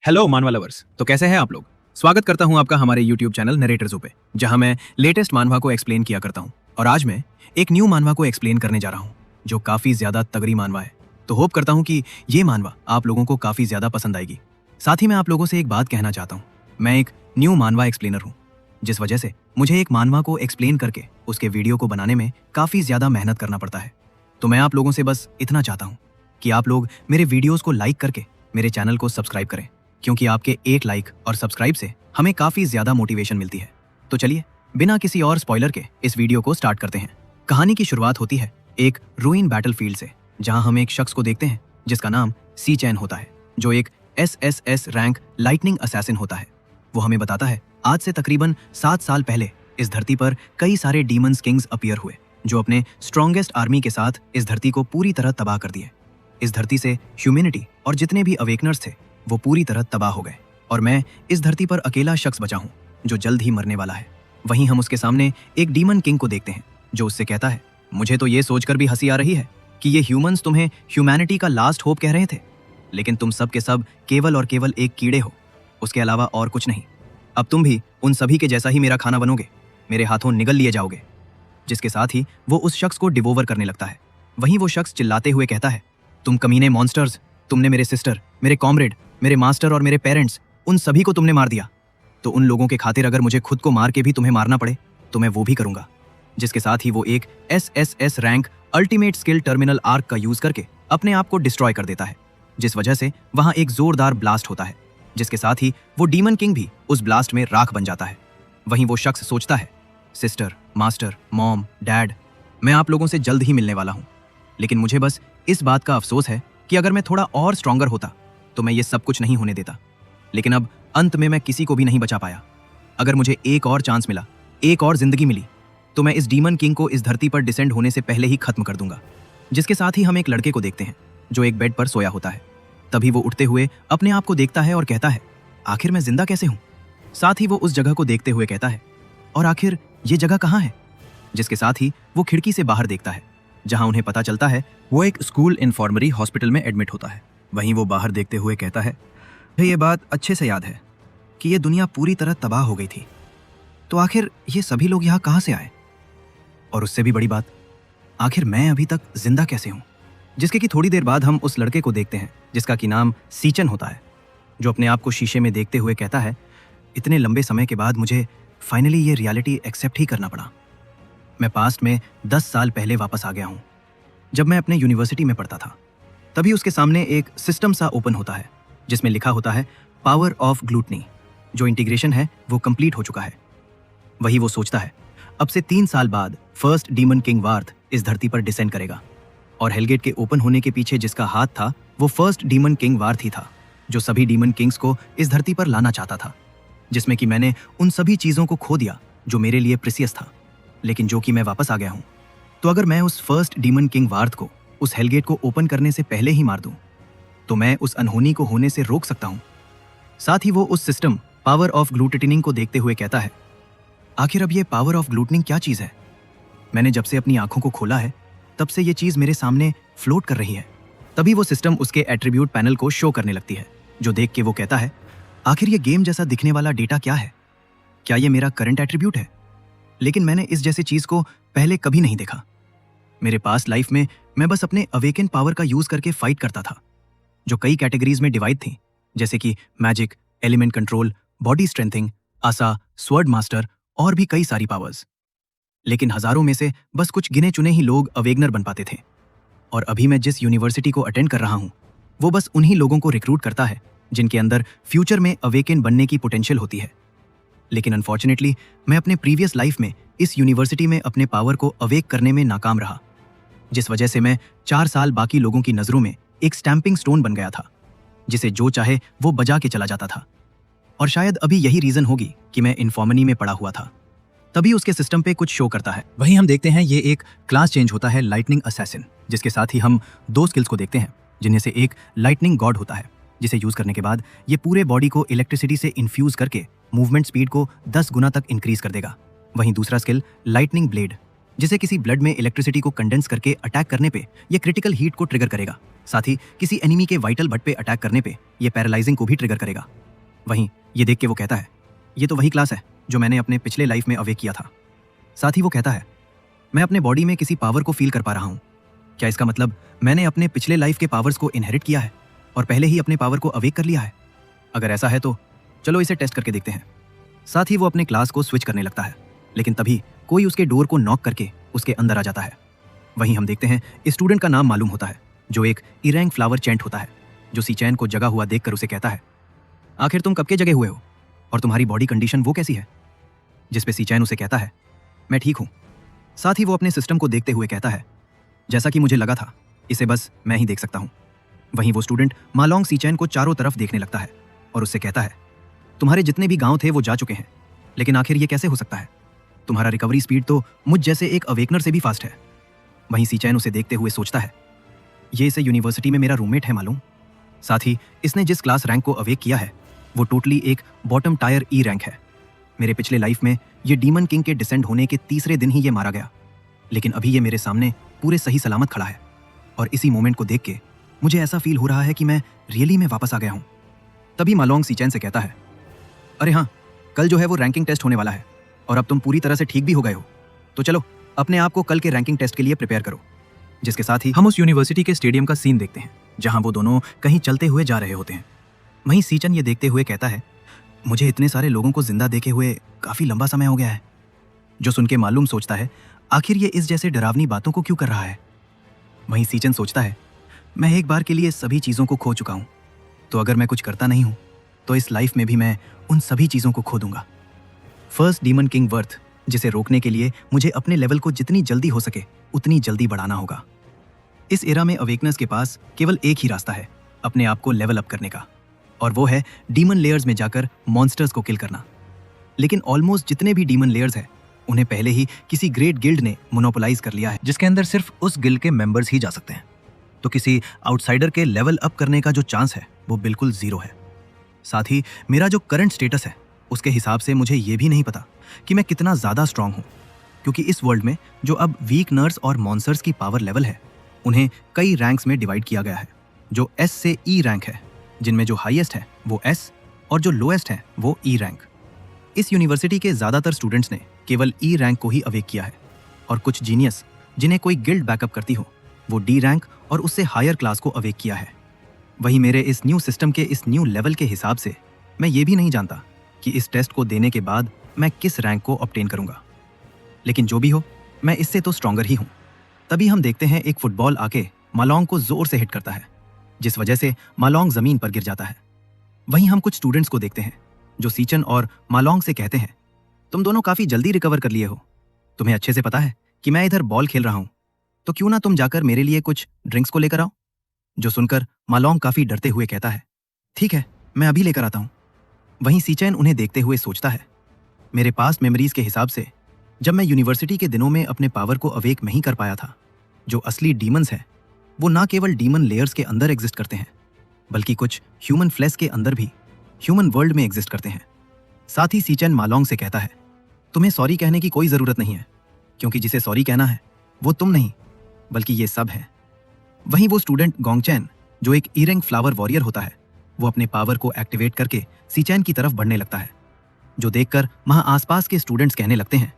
Hello मानवा lovers. तो कैसे हैं आप लोग। स्वागत करता हूं आपका हमारे यूट्यूब चैनल नरेटर्स पे, जहां मैं लेटेस्ट मानवा को एक्सप्लेन किया करता हूं। और आज मैं एक न्यू मानवा को एक्सप्लेन करने जा रहा हूं जो काफी ज्यादा तगड़ी मानवा है। तो होप करता हूं कि ये मानवा आप लोगों को काफी ज्यादा पसंद आएगी। साथ ही मैं आप लोगों से एक बात कहना चाहता हूँ, मैं एक न्यू मानवा एक्सप्लेनर हूँ, जिस वजह से मुझे एक मानवा को एक्सप्लेन करके उसके वीडियो को बनाने में काफी ज्यादा मेहनत करना पड़ता है। तो मैं आप लोगों से बस इतना चाहता हूँ कि आप लोग मेरे वीडियोस को लाइक करके मेरे चैनल को सब्सक्राइब करें, क्योंकि आपके एक लाइक और सब्सक्राइब से हमें काफी ज्यादा मोटिवेशन मिलती है। तो चलिए बिना किसी और स्पॉइलर के इस वीडियो को स्टार्ट करते हैं। कहानी की शुरुआत होती है एक रूइन बैटलफील्ड से, जहां हम एक शख्स को देखते हैं जिसका नाम सी चैन होता है, जो एक SSS रैंक लाइटनिंग असैसिन होता है। वो हमें बताता है आज से तकरीबन 7 साल पहले इस धरती पर कई सारे डीमंस किंग्स अपीयर हुए, जो अपने स्ट्रॉन्गेस्ट आर्मी के साथ इस धरती को पूरी तरह तबाह कर दिए। इस धरती से ह्यूमैनिटी और जितने भी अवेकनर्स थे वो पूरी तरह तबाह हो गए, और मैं इस धरती पर अकेला शख्स बचा हूँ जो जल्द ही मरने वाला है। वहीं हम उसके सामने एक डीमन किंग को देखते हैं जो उससे कहता है, मुझे तो ये सोचकर भी हंसी आ रही है कि ये ह्यूमंस तुम्हें ह्यूमैनिटी का लास्ट होप कह रहे थे, लेकिन तुम सब के सब केवल और केवल एक कीड़े हो, उसके अलावा और कुछ नहीं। अब तुम भी उन सभी के जैसा ही मेरा खाना बनोगे, मेरे हाथों निगल लिए जाओगे। जिसके साथ ही वो उस शख्स को डिवोवर करने लगता है। वहीं वो शख्स चिल्लाते हुए कहता है, तुम कमीने मॉन्स्टर्स, तुमने मेरे सिस्टर, मेरे कॉमरेड, मेरे मास्टर और मेरे पेरेंट्स, उन सभी को तुमने मार दिया। तो उन लोगों के खातिर अगर मुझे खुद को मार के भी तुम्हें मारना पड़े तो मैं वो भी करूंगा। जिसके साथ ही वो एक SSS rank ultimate skill terminal arc का यूज करके अपने आप को डिस्ट्रॉय कर देता है, जिस वजह से वहां एक जोरदार ब्लास्ट होता है, जिसके साथ ही वो डीमन किंग भी उस ब्लास्ट में राख बन जाता है। वहीं वो शख्स सोचता है, सिस्टर, मास्टर, मॉम, डैड, मैं आप लोगों से जल्द ही मिलने वाला हूं, लेकिन मुझे बस इस बात का अफसोस है कि अगर मैं थोड़ा और स्ट्रॉन्गर होता तो मैं ये सब कुछ नहीं होने देता। लेकिन अब अंत में मैं किसी को भी नहीं बचा पाया। अगर मुझे एक और चांस मिला, एक और जिंदगी मिली, तो मैं इस डीमन किंग को इस धरती पर डिसेंड होने से पहले ही खत्म कर दूंगा। जिसके साथ ही हम एक लड़के को देखते हैं जो एक बेड पर सोया होता है। तभी वो उठते हुए अपने आप को देखता है और कहता है, आखिर मैं जिंदा कैसे हूं। साथ ही वो उस जगह को देखते हुए कहता है, और आखिर ये जगह कहाँ है। जिसके साथ ही वो खिड़की से बाहर देखता है, जहां उन्हें पता चलता है वो एक स्कूल इन्फॉर्मरी हॉस्पिटल में एडमिट होता है। वहीं वो बाहर देखते हुए कहता है, मुझे ये बात अच्छे से याद है कि ये दुनिया पूरी तरह तबाह हो गई थी, तो आखिर ये सभी लोग यहाँ कहाँ से आए। और उससे भी बड़ी बात, आखिर मैं अभी तक जिंदा कैसे हूँ। जिसके कि थोड़ी देर बाद हम उस लड़के को देखते हैं जिसका कि नाम सीचन होता है, जो अपने आप को शीशे में देखते हुए कहता है, इतने लंबे समय के बाद मुझे फाइनली ये रियलिटी एक्सेप्ट ही करना पड़ा। मैं पास्ट में 10 साल पहले वापस आ गया हूँ। जब मैं अपने यूनिवर्सिटी में पढ़ता था, तभी उसके सामने एक सिस्टम सा ओपन होता है जिसमें लिखा होता है पावर ऑफ ग्लूटनी। जो इंटीग्रेशन है वो कंप्लीट हो चुका है। वही वो सोचता है, अब से 3 साल बाद फर्स्ट डीमन किंग वार्थ इस धरती पर डिसेंड करेगा, और हेलगेट के ओपन होने के पीछे जिसका हाथ था वो फर्स्ट डीमन किंग वार्थ ही था, जो सभी डीमन किंग्स को इस धरती पर लाना चाहता था। जिसमें कि मैंने उन सभी चीजों को खो दिया जो मेरे लिए प्रीसियस था, लेकिन जो कि मैं वापस आ गया हूं। तो अगर मैं उस फर्स्ट डीमन किंग वार्थ को उस हेलगेट को ओपन करने से पहले ही मार दूं, तो मैं उस अनहोनी को होने से रोक सकता हूं। साथ ही वो उस सिस्टम पावर ऑफ ग्लूटेनिंग को देखते हुए कहता है, आखिर अब ये पावर ऑफ ग्लूटेनिंग क्या चीज है। मैंने जब से अपनी आंखों को खोला है तब से ये चीज मेरे सामने फ्लोट कर रही है। तभी वो सिस्टम उसके एट्रीब्यूट पैनल को शो करने लगती है, जो देख के वो कहता है, आखिर ये गेम जैसा दिखने वाला डेटा क्या है। क्या ये मेरा करंट एट्रीब्यूट है। लेकिन मैंने इस जैसी चीज को पहले कभी नहीं देखा। मेरे पास लाइफ में मैं बस अपने अवेकन पावर का यूज करके फाइट करता था, जो कई कैटेगरीज में डिवाइड थी, जैसे कि magic, element control, body strengthening, आसा, स्वर्ड मास्टर और भी कई सारी पावर्स। लेकिन हजारों में से बस कुछ गिने चुने ही लोग अवेगनर बन पाते थे। और अभी मैं जिस यूनिवर्सिटी को अटेंड कर रहा हूं वो बस उन्हीं लोगों को रिक्रूट करता है जिनके अंदर फ्यूचर में अवेकन बनने की पोटेंशियल होती है। लेकिन अनफॉर्चुनेटली मैं अपने प्रीवियस लाइफ में इस यूनिवर्सिटी में अपने पावर को अवेक करने में नाकाम रहा, जिस वजह से मैं 4 साल बाकी लोगों की नजरों में एक स्टैंपिंग स्टोन बन गया था, जिसे जो चाहे वो बजा के चला जाता था। और शायद अभी यही रीजन होगी कि मैं इन्फॉर्मनी में पड़ा हुआ था। तभी उसके सिस्टम पे कुछ शो करता है। वहीं हम देखते हैं ये एक क्लास चेंज होता है लाइटनिंग असैसिन, जिसके साथ ही हम 2 स्किल्स को देखते हैं, जिनमें से एक लाइटनिंग गॉड होता है, जिसे यूज करने के बाद ये पूरे बॉडी को इलेक्ट्रिसिटी से इन्फ्यूज करके मूवमेंट स्पीड को 10 गुना तक इंक्रीज कर देगा। वहीं दूसरा स्किल लाइटनिंग ब्लेड, जिसे किसी ब्लड में इलेक्ट्रिसिटी को कंडेंस करके अटैक करने पे ये क्रिटिकल हीट को ट्रिगर करेगा। साथ ही किसी एनिमी के वाइटल बट पे अटैक करने पे ये पैरालाइजिंग को भी ट्रिगर करेगा। वहीं ये देख के वो कहता है, ये तो वही क्लास है जो मैंने अपने पिछले लाइफ में अवेक किया था। साथ ही वो कहता है, मैं अपने बॉडी में किसी पावर को फील कर पा रहा हूँ। क्या इसका मतलब मैंने अपने पिछले लाइफ के पावर्स को इनहेरिट किया है और पहले ही अपने पावर को अवेक कर लिया है? अगर ऐसा है तो चलो इसे टेस्ट करके देखते हैं। साथ ही वो अपने क्लास को स्विच करने लगता है, लेकिन तभी कोई उसके डोर को नॉक करके उसके अंदर आ जाता है। वहीं हम देखते हैं इस स्टूडेंट का नाम मालूम होता है, जो एक ई रैंक फ्लावर चैंट होता है, जो सी चैन को जगा हुआ देखकर उसे कहता है, आखिर तुम कब के जगे हुए हो और तुम्हारी बॉडी कंडीशन वो कैसी है? जिस पे सी चैन उसे कहता है, मैं ठीक हूं। साथ ही वो अपने सिस्टम को देखते हुए कहता है, जैसा कि मुझे लगा था, इसे बस मैं ही देख सकता हूं। वहीं वो स्टूडेंट मालोंग सी चैन को चारों तरफ देखने लगता है और उससे कहता है, तुम्हारे जितने भी गांव थे वो जा चुके हैं, लेकिन आखिर ये कैसे हो सकता है? तुम्हारा रिकवरी स्पीड तो मुझ जैसे एक अवेकनर से भी फास्ट है। वहीं सी चैन उसे देखते हुए सोचता है, ये इसे यूनिवर्सिटी में मेरा रूममेट है मालूम। साथ ही इसने जिस क्लास रैंक को अवेक किया है वो टोटली एक बॉटम टायर ई रैंक है। मेरे पिछले लाइफ में ये डीमन किंग के डिसेंड होने के तीसरे दिन ही ये मारा गया, लेकिन अभी ये मेरे सामने पूरे सही सलामत खड़ा है। और इसी मोमेंट को देख के मुझे ऐसा फील हो रहा है कि मैं रियली में वापस आ गया हूँ। तभी मालोंग सी चैन से कहता है, अरे हाँ, कल जो है वो रैंकिंग टेस्ट होने वाला है और अब तुम पूरी तरह से ठीक भी हो गए हो, तो चलो अपने आप को कल के रैंकिंग टेस्ट के लिए प्रिपेयर करो। जिसके साथ ही हम उस यूनिवर्सिटी के स्टेडियम का सीन देखते हैं, जहां वो दोनों कहीं चलते हुए जा रहे होते हैं। वहीं सीचन ये देखते हुए कहता है, मुझे इतने सारे लोगों को जिंदा देखे हुए काफी लंबा समय हो गया है। जो सुन के मालूम सोचता है, आखिर ये इस जैसे डरावनी बातों को क्यों कर रहा है? वहीं सीचन सोचता है, मैं एक बार के लिए सभी चीजों को खो चुका हूं, तो अगर मैं कुछ करता नहीं हूं तो इस लाइफ में भी मैं उन सभी चीजों को खो दूंगा। फर्स्ट डीमन किंग वर्थ, जिसे रोकने के लिए मुझे अपने लेवल को जितनी जल्दी हो सके उतनी जल्दी बढ़ाना होगा। इस एरा में अवेकनेस के पास केवल एक ही रास्ता है अपने आप को लेवल अप करने का, और वो है डीमन लेयर्स में जाकर मॉन्स्टर्स को किल करना। लेकिन ऑलमोस्ट जितने भी डीमन लेयर्स हैं उन्हें पहले ही किसी ग्रेट गिल्ड ने मोनोपोलाइज कर लिया है, जिसके अंदर सिर्फ उस गिल्ड के मेंबर्स ही जा सकते हैं। तो किसी आउटसाइडर के लेवल अप करने का जो चांस है वो बिल्कुल जीरो है। साथ ही मेरा जो करंट स्टेटस है उसके हिसाब से मुझे ये भी नहीं पता कि मैं कितना ज़्यादा स्ट्रांग हूँ, क्योंकि इस वर्ल्ड में जो अब वीक नर्स और मॉन्स्टर्स की पावर लेवल है उन्हें कई रैंक्स में डिवाइड किया गया है। जो एस से ई रैंक है, जिनमें जो हाईएस्ट है वो एस और जो लोएस्ट है वो ई रैंक। इस यूनिवर्सिटी के ज़्यादातर स्टूडेंट्स ने केवल ई रैंक को ही अवेक किया है, और कुछ जीनियस जिन्हें कोई गिल्ड बैकअप करती हो वो डी रैंक और उससे हायर क्लास को अवेक किया है। वहीं मेरे इस न्यू सिस्टम के इस न्यू लेवल के हिसाब से मैं ये भी नहीं जानता कि इस टेस्ट को देने के बाद मैं किस रैंक को ऑब्टेन करूंगा, लेकिन जो भी हो मैं इससे तो स्ट्रॉन्गर ही हूं। तभी हम देखते हैं एक फुटबॉल आके मालोंग को जोर से हिट करता है, जिस वजह से मालोंग जमीन पर गिर जाता है। वहीं हम कुछ स्टूडेंट्स को देखते हैं जो सीचन और मालोंग से कहते हैं, तुम दोनों काफी जल्दी रिकवर कर लिए हो, तुम्हें अच्छे से पता है कि मैं इधर बॉल खेल रहा हूं, तो क्यों ना तुम जाकर मेरे लिए कुछ ड्रिंक्स को लेकर आओ। जो सुनकर मालोंग काफी डरते हुए कहता है, ठीक है, मैं अभी लेकर आता हूं। वहीं सीचैन उन्हें देखते हुए सोचता है, मेरे पास मेमोरीज के हिसाब से जब मैं यूनिवर्सिटी के दिनों में अपने पावर को अवेक नहीं कर पाया था, जो असली डीमंस हैं वो ना केवल डीमन लेयर्स के अंदर एग्जिस्ट करते हैं, बल्कि कुछ ह्यूमन फ्लेश के अंदर भी ह्यूमन वर्ल्ड में एग्जिस्ट करते हैं। साथ ही सीचैन मालोंग से कहता है, तुम्हें सॉरी कहने की कोई ज़रूरत नहीं है, क्योंकि जिसे सॉरी कहना है वो तुम नहीं बल्कि ये सब है। वहीं वो स्टूडेंट गोंगचैन, जो एक ई रैंक फ्लावर वॉरियर होता है, वो अपने पावर को एक्टिवेट करके सीचैन की तरफ बढ़ने लगता है, जो देखकर वहां आसपास के स्टूडेंट्स कहने लगते हैं,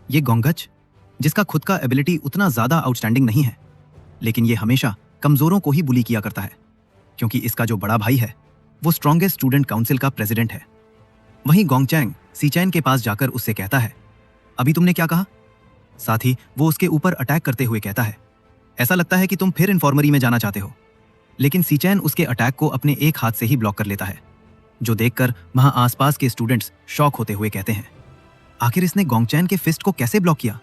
ये गोंगच, जिसका खुद का एबिलिटी उतना ज़्यादा आउटस्टैंडिंग नहीं है, लेकिन ये हमेशा कमज़ोरों को ही बुली किया करता है, क्योंकि इसका जो बड़ा भाई है वो स्ट्रॉन्गेस्ट स्टूडेंट काउंसिल का प्रेसिडेंट है। वहीं गोंगचैंग सीचैन के पास जाकर उससे कहता है, अभी तुमने क्या कहा? साथ ही वो उसके ऊपर अटैक करते हुए कहता है, ऐसा लगता है कि तुम फिर इन्फॉर्मरी में जाना चाहते हो। लेकिन सीचैन उसके अटैक को अपने एक हाथ से ही ब्लॉक कर लेता है, जो देखकर वहां आसपास के स्टूडेंट्स शॉक होते हुए कहते हैं, आखिर इसने गोंगचैन के फिस्ट को कैसे ब्लॉक किया?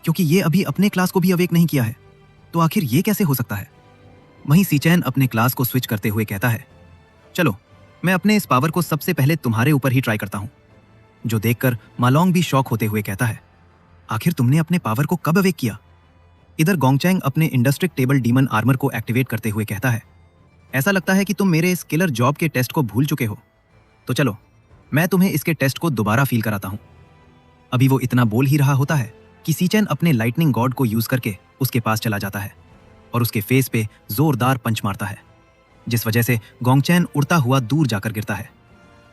क्योंकि ये अभी अपने क्लास को भी अवेक नहीं किया है, तो आखिर ये कैसे हो सकता है? वहीं सीचैन अपने क्लास को स्विच करते हुए कहता है, चलो मैं अपने इस पावर को सबसे पहले तुम्हारे ऊपर ही ट्राई करता हूं। जो देखकर मालोंग भी शॉक होते हुए कहता है, आखिर तुमने अपने पावर को कब अवेक किया? इधर गोंगचैंग अपने इंडेस्ट्रक्टेबल डीमन आर्मर को एक्टिवेट करते हुए कहता है, ऐसा लगता है कि तुम मेरे इस किलर जॉब के टेस्ट को भूल चुके हो, तो चलो मैं तुम्हें इसके टेस्ट को दोबारा फील कराता हूं। अभी वो इतना बोल ही रहा होता है कि सीचैन अपने लाइटनिंग गॉड को यूज करके उसके पास चला जाता है, और उसके फेस पे जोरदार पंच मारता है, जिस वजह से गोंगचैन उड़ता हुआ दूर जाकर गिरता है।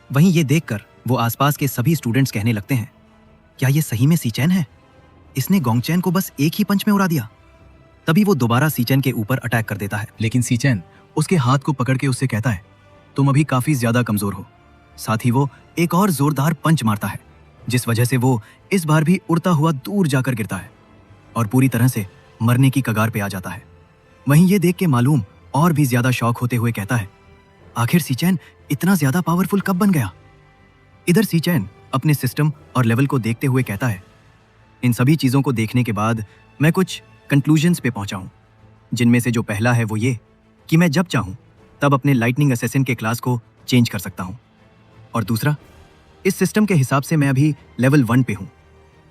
वहीं ये देखकर वो आसपास के सभी स्टूडेंट्स कहने लगते हैं, क्या ये सही में सीचैन है? इसने गोंगचैन को बस एक ही पंच में उड़ा दिया। तभी वो दोबारा सीचैन के ऊपर अटैक कर देता है, लेकिन सीचैन उसके हाथ को पकड़ के उससे कहता है, तुम अभी काफी ज्यादा कमजोर हो। साथ ही वो एक और जोरदार पंच मारता है, जिस वजह से वो इस बार भी उड़ता हुआ दूर जाकर गिरता है और पूरी तरह से मरने की कगार पे आ जाता है। वहीं ये देख के मालूम और भी ज्यादा शॉक होते हुए कहता है, आखिर सीचैन इतना ज्यादा पावरफुल कब बन गया? इधर सीचैन अपने सिस्टम और लेवल को देखते हुए कहता है, इन सभी चीजों को देखने के बाद मैं कुछ कंक्लूजन्स पे पहुंचा हूं, जिनमें से जो पहला है वो ये कि मैं जब चाहूं तब अपने लाइटनिंग असैसिन के क्लास को चेंज कर सकता हूं, और दूसरा, इस सिस्टम के हिसाब से मैं अभी लेवल 1 पे हूं,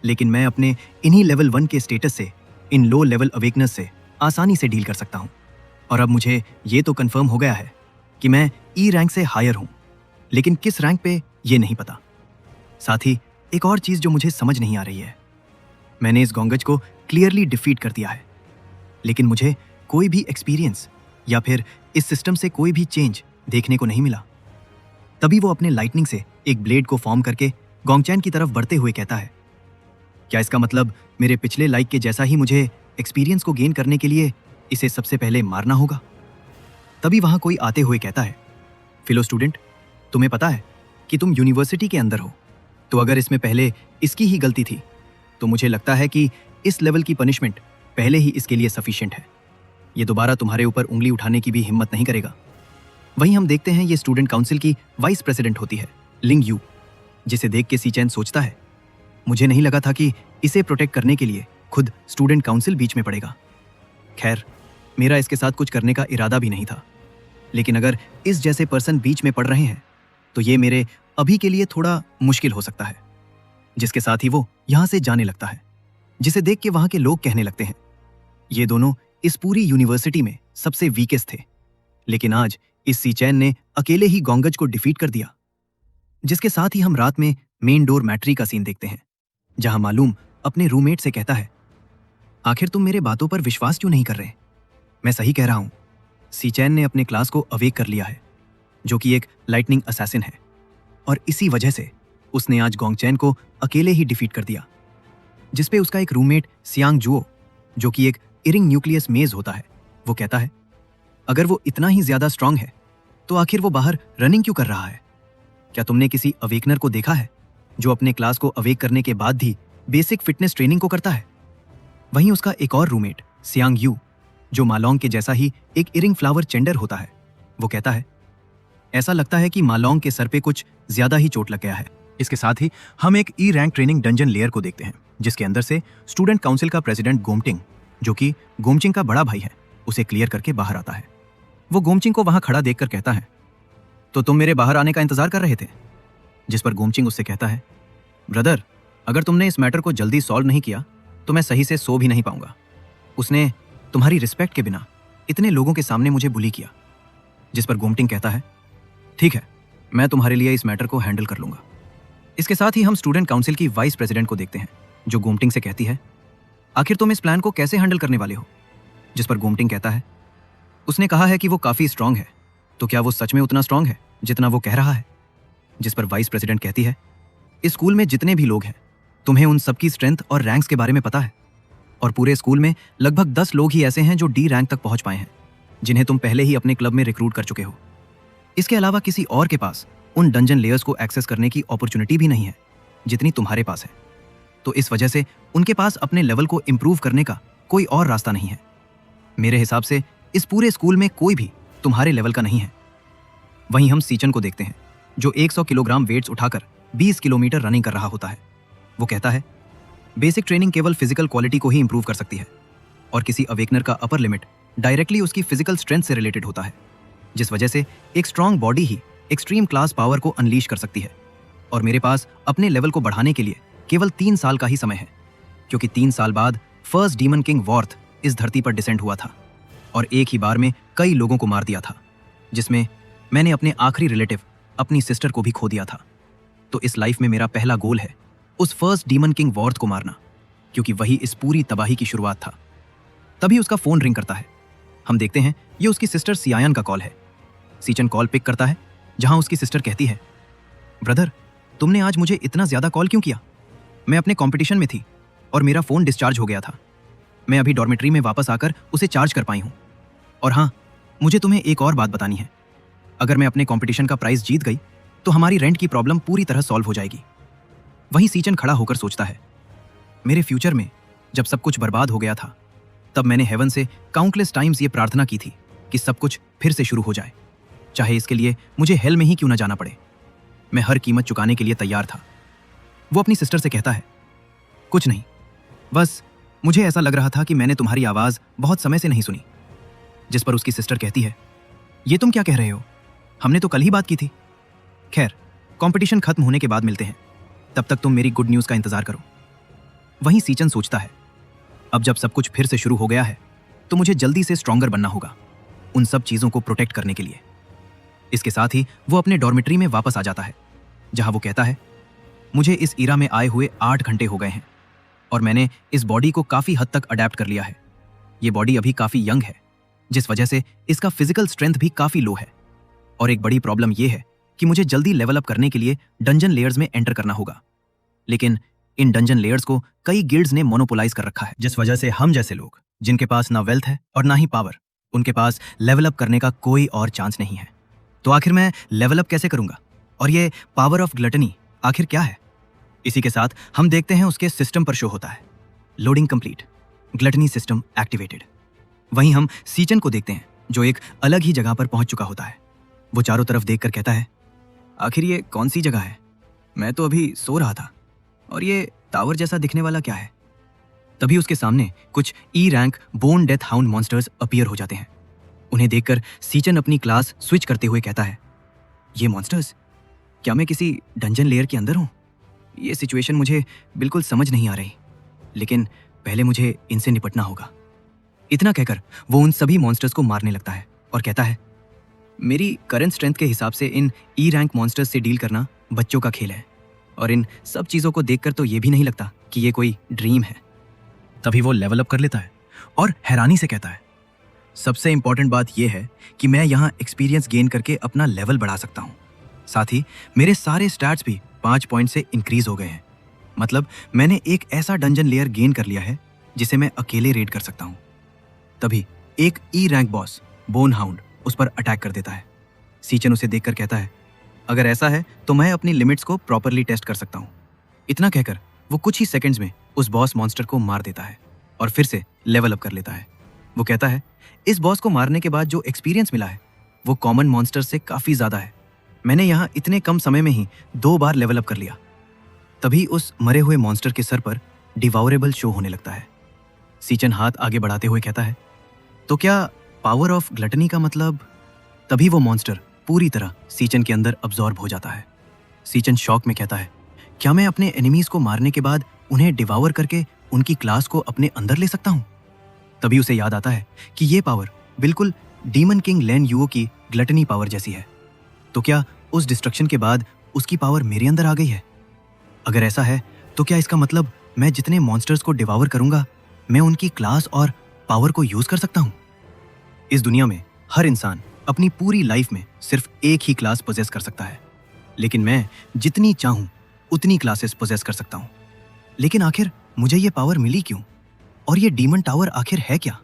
लेकिन मैं अपने इन्हीं लेवल 1 के स्टेटस से इन लो लेवल अवेकनेस से आसानी से डील कर सकता हूं। और अब मुझे ये तो कंफर्म हो गया है कि मैं ई रैंक से हायर हूं, लेकिन किस रैंक पे ये नहीं पता। साथ ही एक और चीज जो मुझे समझ नहीं आ रही है, मैंने इस गोंगज को क्लियरली डिफीट कर दिया है, लेकिन मुझे कोई भी एक्सपीरियंस या फिर इस सिस्टम से कोई भी चेंज देखने को नहीं मिला। तभी वो अपने लाइटनिंग से एक ब्लेड को फॉर्म करके गोंगचैन की तरफ बढ़ते हुए कहता है, क्या इसका मतलब मेरे पिछले लाइक के जैसा ही मुझे एक्सपीरियंस को गेन करने के लिए इसे सबसे पहले मारना होगा? तभी वहां कोई आते हुए कहता है, फिलो स्टूडेंट, तुम्हें पता है कि तुम यूनिवर्सिटी के अंदर हो, तो अगर इसमें पहले इसकी ही गलती थी तो मुझे लगता है कि इस लेवल की पनिशमेंट पहले ही इसके लिए सफिशिएंट है। ये दोबारा तुम्हारे ऊपर उंगली उठाने की भी हिम्मत नहीं करेगा। वहीं हम देखते हैं ये स्टूडेंट काउंसिल की वाइस प्रेसिडेंट होती है, लिंग यू, जिसे देख के सीचैन सोचता है, मुझे नहीं लगा था कि इसे प्रोटेक्ट करने के लिए खुद स्टूडेंट काउंसिल बीच में पड़ेगा। खैर, मेरा इसके साथ कुछ करने का इरादा भी नहीं था, लेकिन अगर इस जैसे पर्सन बीच में पड़ रहे हैं तो ये मेरे अभी के लिए थोड़ा मुश्किल हो सकता है। जिसके साथ ही वो यहां से जाने लगता है, जिसे देख के वहां के लोग कहने लगते हैं, ये दोनों इस पूरी यूनिवर्सिटी में सबसे वीकेस्ट थे, लेकिन आज इस सीचैन ने अकेले ही गोंगज को डिफीट कर दिया। जिसके साथ ही हम रात में मेन डोर मैट्री का सीन देखते हैं, जहां मालूम अपने रूममेट से कहता है, आखिर तुम मेरे बातों पर विश्वास क्यों नहीं कर रहे? मैं सही कह रहा हूं, सीचैन ने अपने क्लास को अवेक कर लिया है, जो कि एक लाइटनिंग असैसिन है, और इसी वजह से उसने आज गोंगचैन को अकेले ही डिफीट कर दिया। जिसपे उसका एक रूममेट सियांग जुओ, जो कि एक इरिंग न्यूक्लियस मेज होता है, वो कहता है, अगर वो इतना ही ज्यादा स्ट्रांग है तो आखिर वो बाहर रनिंग क्यों कर रहा है? क्या तुमने किसी अवेकनर को देखा है जो अपने क्लास को अवेक करने के बाद भी बेसिक फिटनेस ट्रेनिंग को करता है? वहीं उसका एक और रूममेट सियांग यू, जो मालोंग के जैसा ही एक इरिंग फ्लावर चेंडर होता है, वो कहता है, ऐसा लगता है कि मालोंग के सर पे कुछ ज्यादा ही चोट लग गया है। इसके साथ ही हम एक E rank training dungeon layer को देखते हैं, जिसके अंदर से स्टूडेंट काउंसिल का प्रेसिडेंट गोमटिंग, जो कि गोमचिंग का बड़ा भाई है, उसे क्लियर करके बाहर आता है। वो गोमचिंग को वहां खड़ा देखकर कहता है, तो तुम मेरे बाहर आने का इंतजार कर रहे थे? जिस पर गोमचिंग उससे कहता है, ब्रदर, अगर तुमने इस मैटर को जल्दी सॉल्व नहीं किया तो मैं सही से सो भी नहीं पाऊंगा। उसने तुम्हारी रिस्पेक्ट के बिना इतने लोगों के सामने मुझे बुली किया। जिस पर गोमटिंग कहता है, ठीक है, मैं तुम्हारे लिए इस मैटर को हैंडल कर लूंगा। इसके साथ ही हम स्टूडेंट काउंसिल की वाइस प्रेसिडेंट को देखते हैं, जो गोमटिंग से कहती है, आखिर तुम इस प्लान को कैसे हैंडल करने वाले हो? जिस पर गोमटिंग कहता है, उसने कहा है कि वो काफी स्ट्रांग है, तो क्या वो सच में उतना स्ट्रांग है जितना वो कह रहा है? जिस पर वाइस प्रेसिडेंट कहती है, इस स्कूल में जितने भी लोग हैं, तुम्हें उन सबकी स्ट्रेंथ और रैंक्स के बारे में पता है, और पूरे स्कूल में लगभग 10 लोग ही ऐसे हैं जो डी रैंक तक पहुंच पाए हैं, जिन्हें तुम पहले ही अपने क्लब में रिक्रूट कर चुके हो। इसके अलावा किसी और के पास उन डंजन लेयर्स को एक्सेस करने की अपॉर्चुनिटी भी नहीं है जितनी तुम्हारे पास है, तो इस वजह से उनके पास अपने लेवल को इंप्रूव करने का कोई और रास्ता नहीं है। मेरे हिसाब से इस पूरे स्कूल में कोई भी तुम्हारे लेवल का नहीं है। वहीं हम सीचन को देखते हैं, जो 100 किलोग्राम वेट्स उठाकर 20 किलोमीटर रनिंग कर रहा होता है। वो कहता है, बेसिक ट्रेनिंग केवल फिजिकल क्वालिटी को ही इंप्रूव कर सकती है, और किसी अवेकनर का अपर लिमिट डायरेक्टली उसकी फिजिकल स्ट्रेंथ से रिलेटेड होता है, जिस वजह से एक स्ट्रांग बॉडी ही एक्सट्रीम क्लास पावर को अनलीश कर सकती है। और मेरे पास अपने लेवल को बढ़ाने के लिए केवल 3 साल का ही समय है, क्योंकि 3 साल बाद फर्स्ट डीमन किंग वॉर्थ इस धरती पर डिसेंड हुआ था और एक ही बार में कई लोगों को मार दिया था, जिसमें मैंने अपने आखिरी रिलेटिव, अपनी सिस्टर को भी खो दिया था। तो इस लाइफ में मेरा पहला गोल है उस फर्स्ट डीमन किंग वॉर्थ को मारना, क्योंकि वही इस पूरी तबाही की शुरुआत था। तभी उसका फोन रिंग करता है हम देखते हैं ये उसकी सिस्टर सियायन का कॉल है। सीचन कॉल पिक करता है, जहां उसकी सिस्टर कहती है, ब्रदर, तुमने आज मुझे इतना ज्यादा कॉल क्यों किया? मैं अपने कंपटीशन में थी और मेरा फोन डिस्चार्ज हो गया था। मैं अभी डॉर्मेट्री में वापस आकर उसे चार्ज कर पाई हूं। और हाँ, मुझे तुम्हें एक और बात बतानी है। अगर मैं अपने कंपटीशन का प्राइज जीत गई तो हमारी रेंट की प्रॉब्लम पूरी तरह सॉल्व हो जाएगी। वहीं सीचन खड़ा होकर सोचता है, मेरे फ्यूचर में जब सब कुछ बर्बाद हो गया था, तब मैंने हेवन से काउंटलेस टाइम्स ये प्रार्थना की थी कि सब कुछ फिर से शुरू हो जाए, चाहे इसके लिए मुझे हेल में ही क्यों ना जाना पड़े। मैं हर कीमत चुकाने के लिए तैयार था। वो अपनी सिस्टर से कहता है, कुछ नहीं, बस मुझे ऐसा लग रहा था कि मैंने तुम्हारी आवाज बहुत समय से नहीं सुनी। जिस पर उसकी सिस्टर कहती है, ये तुम क्या कह रहे हो? हमने तो कल ही बात की थी। खैर, कंपटीशन खत्म होने के बाद मिलते हैं, तब तक तुम मेरी गुड न्यूज का इंतजार करो। वहीं सीचन सोचता है, अब जब सब कुछ फिर से शुरू हो गया है तो मुझे जल्दी से स्ट्रॉन्गर बनना होगा उन सब चीजों को प्रोटेक्ट करने के लिए। इसके साथ ही वो अपने डॉर्मेट्री में वापस आ जाता है, जहां वो कहता है, मुझे इस ईरा में आए हुए 8 घंटे हो गए हैं और मैंने इस बॉडी को काफी हद तक अडेप्ट कर लिया है। ये बॉडी अभी काफी यंग है, जिस वजह से इसका फिजिकल स्ट्रेंथ भी काफी लो है। और एक बड़ी प्रॉब्लम यह है कि मुझे जल्दी लेवल अप करने के लिए डंजन लेयर्स में एंटर करना होगा। लेकिन इन डंजन लेयर्स को कई गिल्ड्स ने मोनोपोलाइज कर रखा है, जिस वजह से हम जैसे लोग, जिनके पास ना वेल्थ है और ना ही पावर, उनके पास लेवल अप करने का कोई और चांस नहीं है। तो आखिर मैं लेवल अप कैसे करूंगा? और ये पावर ऑफ ग्लटनी आखिर क्या है? इसी के साथ हम देखते हैं उसके सिस्टम पर शो होता है, loading complete, gluttony system activated. वहीं हम सीचन को देखते हैं, जो एक अलग ही जगह पर पहुंच चुका होता है। वो चारों तरफ देखकर कहता है, आखिर ये कौन सी जगह है? मैं तो अभी सो रहा था। और ये टावर जैसा दिखने वाला क्या है? तभी उसके सामने कुछ E rank bone death hound monsters appear हो जाते हैं। उन्हें देखकर सीचन अपनी क्लास स्विच करते हुए कहता है, ये मॉन्स्टर्स, क्या मैं किसी डंजन लेयर के अंदर हूं? ये सिचुएशन मुझे बिल्कुल समझ नहीं आ रही, लेकिन पहले मुझे इनसे निपटना होगा। इतना कहकर वो उन सभी मॉन्स्टर्स को मारने लगता है और कहता है, मेरी करंट स्ट्रेंथ के हिसाब से इन ई रैंक मॉन्स्टर्स से डील करना बच्चों का खेल है, और इन सब चीजों को देखकर तो ये भी नहीं लगता कि ये कोई ड्रीम है। तभी वो लेवल अप कर लेता है और हैरानी से कहता है, सबसे इंपॉर्टेंट बात यह है कि मैं यहाँ एक्सपीरियंस गेन करके अपना लेवल बढ़ा सकता हूँ। साथ ही मेरे सारे स्टैट्स भी 5 पॉइंट से इंक्रीज हो गए हैं। मतलब मैंने एक ऐसा डंजन लेयर गेन कर लिया है जिसे मैं अकेले रेड कर सकता हूँ। तभी एक E rank boss bone hound उस पर अटैक कर देता है। सीचन उसे देखकर कहता है, अगर ऐसा है तो मैं अपनी लिमिट्स को प्रॉपरली टेस्ट कर सकता हूँ। इतना कहकर वो कुछ ही सेकंड्स में उस बॉस मॉन्स्टर को मार देता है और फिर से लेवल अप कर लेता है। वो कहता है, इस बॉस को मारने के बाद जो एक्सपीरियंस मिला है वो कॉमन मॉन्स्टर से काफी ज्यादा है। मैंने यहाँ इतने कम समय में ही 2 बार लेवल अप कर लिया। तभी उस मरे हुए मॉन्स्टर के सर पर डिवाउरेबल शो होने लगता है। सीचन हाथ आगे बढ़ाते हुए कहता है, तो क्या पावर ऑफ ग्लटनी का मतलब? तभी वो मॉन्स्टर पूरी तरह सीचन के अंदर अब्जॉर्ब हो जाता है। सीचन शॉक में कहता है, क्या मैं अपने एनिमीज को मारने के बाद उन्हें डिवावर करके उनकी क्लास को अपने अंदर ले सकता हूं? तभी उसे याद आता है कि ये पावर बिल्कुल डीमन किंग लेन युओ की ग्लटनी पावर जैसी है। तो क्या उस डिस्ट्रक्शन के बाद उसकी पावर मेरे अंदर आ गई है? अगर ऐसा है तो क्या इसका मतलब मैं जितने मॉन्स्टर्स को डिवावर करूंगा, मैं उनकी क्लास और पावर को यूज कर सकता हूं? इस दुनिया में हर इंसान अपनी पूरी लाइफ में सिर्फ एक ही क्लास पोजेस कर सकता है, लेकिन मैं जितनी चाहूं उतनी क्लासेस पोजेस कर सकता हूं। लेकिन आखिर मुझे ये पावर मिली क्यों? और ये डीमन टावर आखिर है क्या?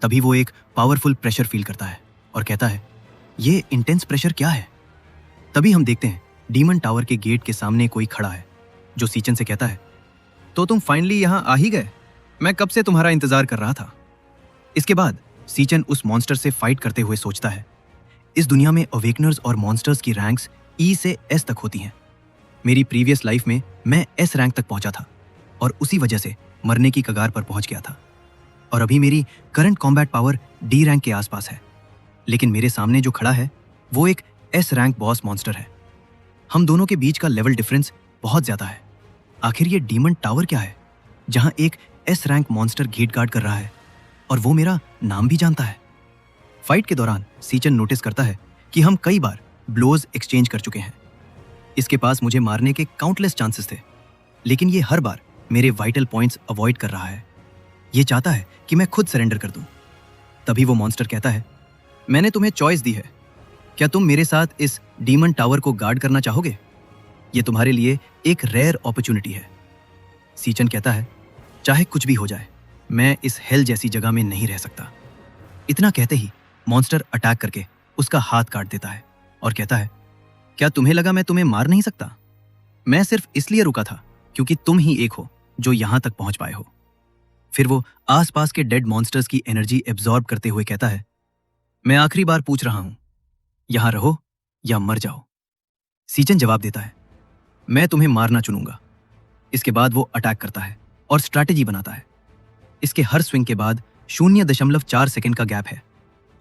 तभी वो एक पावरफुल प्रेशर फील करता है और कहता है, ये इंटेंस प्रेशर क्या है? तभी हम देखते हैं डीमन टावर के गेट के सामने कोई खड़ा है, जो सीचन से कहता है, तो तुम फाइनली यहां आ ही गए? मैं कब से तुम्हारा इंतजार कर रहा था। इसके बाद सीचन उस मॉन्स्टर से फाइट करते हुए सोचता है, इस दुनिया में अवेकनर्स और मॉन्स्टर्स की रैंक्स ई से एस तक होती हैं। मेरी प्रीवियस लाइफ में मैं एस रैंक तक पहुंचा था और उसी वजह से मरने की कगार पर पहुंच गया था। और अभी मेरी current combat power D rank के आसपास है, लेकिन मेरे सामने जो खड़ा है वो एक एस रैंक बॉस मॉन्स्टर है। हम दोनों के बीच का लेवल डिफरेंस बहुत ज्यादा है। आखिर ये डीमन टावर क्या है जहां एक S rank monster gate guard कर रहा है और वो मेरा नाम भी जानता है? फाइट के दौरान सीचन नोटिस करता है कि हम कई बार ब्लोज एक्सचेंज कर चुके हैं। इसके पास मुझे मारने के काउंटलेस चांसेस थे, लेकिन ये हर बार मेरे वाइटल पॉइंट्स अवॉइड कर रहा है। ये चाहता है कि मैं खुद सरेंडर कर दूं। तभी वो मॉन्स्टर कहता है, मैंने तुम्हें चॉइस दी है, क्या तुम मेरे साथ इस डीमन टावर को गार्ड करना चाहोगे? ये तुम्हारे लिए एक रेयर अपॉर्चुनिटी है। सीचन कहता है, चाहे कुछ भी हो जाए, मैं इस हेल जैसी जगह में नहीं रह सकता। इतना कहते ही मॉन्स्टर अटैक करके उसका हाथ काट देता है और कहता है, क्या तुम्हें लगा मैं तुम्हें मार नहीं सकता? मैं सिर्फ इसलिए रुका था क्योंकि तुम ही एक हो जो यहां तक पहुंच पाए हो। फिर वो आसपास के डेड मॉन्स्टर्स की एनर्जी एब्जॉर्ब करते हुए कहता है, मैं आखिरी बार पूछ रहा हूं, यहां रहो या मर जाओ। सीचन जवाब देता है, मैं तुम्हें मारना चुनूंगा। इसके बाद वो अटैक करता है और स्ट्रैटेजी बनाता है। इसके हर स्विंग के बाद 0.4 सेकंड का गैप है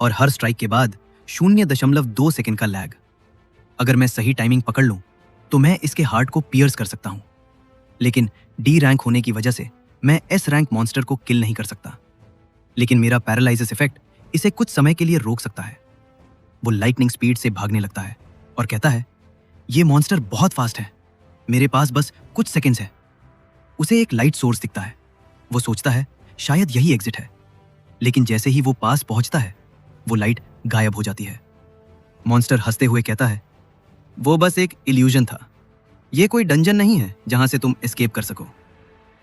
और हर स्ट्राइक के बाद 0.2 सेकंड का लैग। अगर मैं सही टाइमिंग पकड़ लूं तो मैं इसके हार्ट को पियर्स कर सकता हूं, लेकिन डी रैंक होने की वजह से मैं एस रैंक मॉन्स्टर को किल नहीं कर सकता। लेकिन मेरा पैरालाइसिस इफेक्ट इसे कुछ समय के लिए रोक सकता है। वो लाइटनिंग स्पीड से भागने लगता है और कहता है, ये मॉन्स्टर बहुत फास्ट है, मेरे पास बस कुछ सेकंड्स है। उसे एक लाइट सोर्स दिखता है। वो सोचता है शायद यही एग्जिट है, लेकिन जैसे ही वो पास पहुंचता है वो लाइट गायब हो जाती है। मॉन्स्टर हंसते हुए कहता है, वो बस एक इल्यूजन था, ये कोई डंजन नहीं है जहां से तुम एस्केप कर सको।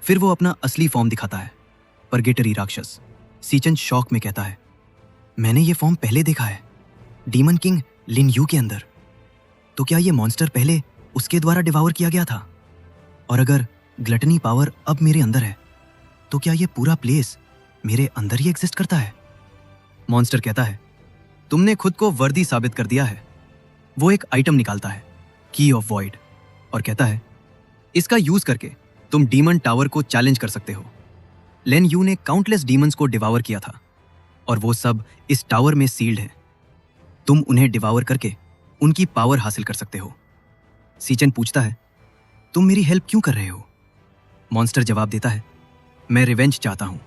फिर वो अपना असली फॉर्म दिखाता है, परगेटरी राक्षस। सीचन शॉक में कहता है, मैंने ये फॉर्म पहले देखा है, डीमन किंग लिन यू के अंदर। तो क्या ये मॉन्स्टर पहले उसके द्वारा डिवावर किया गया था? और अगर ग्लटनी पावर अब मेरे अंदर है तो क्या ये पूरा प्लेस मेरे अंदर ही एग्जिस्ट करता है? मॉन्स्टर कहता है, तुमने खुद को वर्दी साबित कर दिया है। वो एक आइटम निकालता है, की ऑफ वॉइड, और कहता है, इसका यूज करके तुम डीमन टावर को चैलेंज कर सकते हो। लेन यू ने काउंटलेस डीमंस को डिवावर किया था और वो सब इस टावर में सील्ड हैं। तुम उन्हें डिवावर करके उनकी पावर हासिल कर सकते हो। सीचन पूछता है, तुम मेरी हेल्प क्यों कर रहे हो? मॉन्स्टर जवाब देता है, मैं रिवेंज चाहता हूं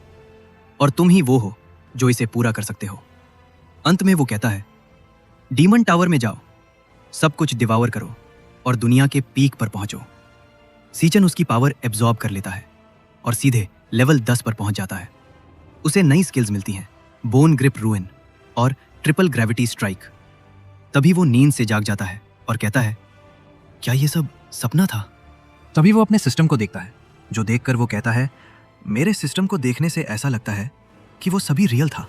और तुम ही वो हो जो इसे पूरा कर सकते हो। अंत में वो कहता है, डीमन टावर में जाओ, सब कुछ डिवावर करो और दुनिया के पीक पर पहुंचो। सीचन उसकी पावर एब्जॉर्ब कर लेता है और सीधे लेवल 10 पर पहुंच जाता है। उसे नई स्किल्स मिलती हैं, बोन ग्रिप रूइन और ट्रिपल ग्रेविटी स्ट्राइक। तभी वो नींद से जाग जाता है और कहता है, क्या ये सब सपना था? तभी वो अपने सिस्टम को देखता है, जो देखकर वो कहता है, मेरे सिस्टम को देखने से ऐसा लगता है कि वो सभी रियल था,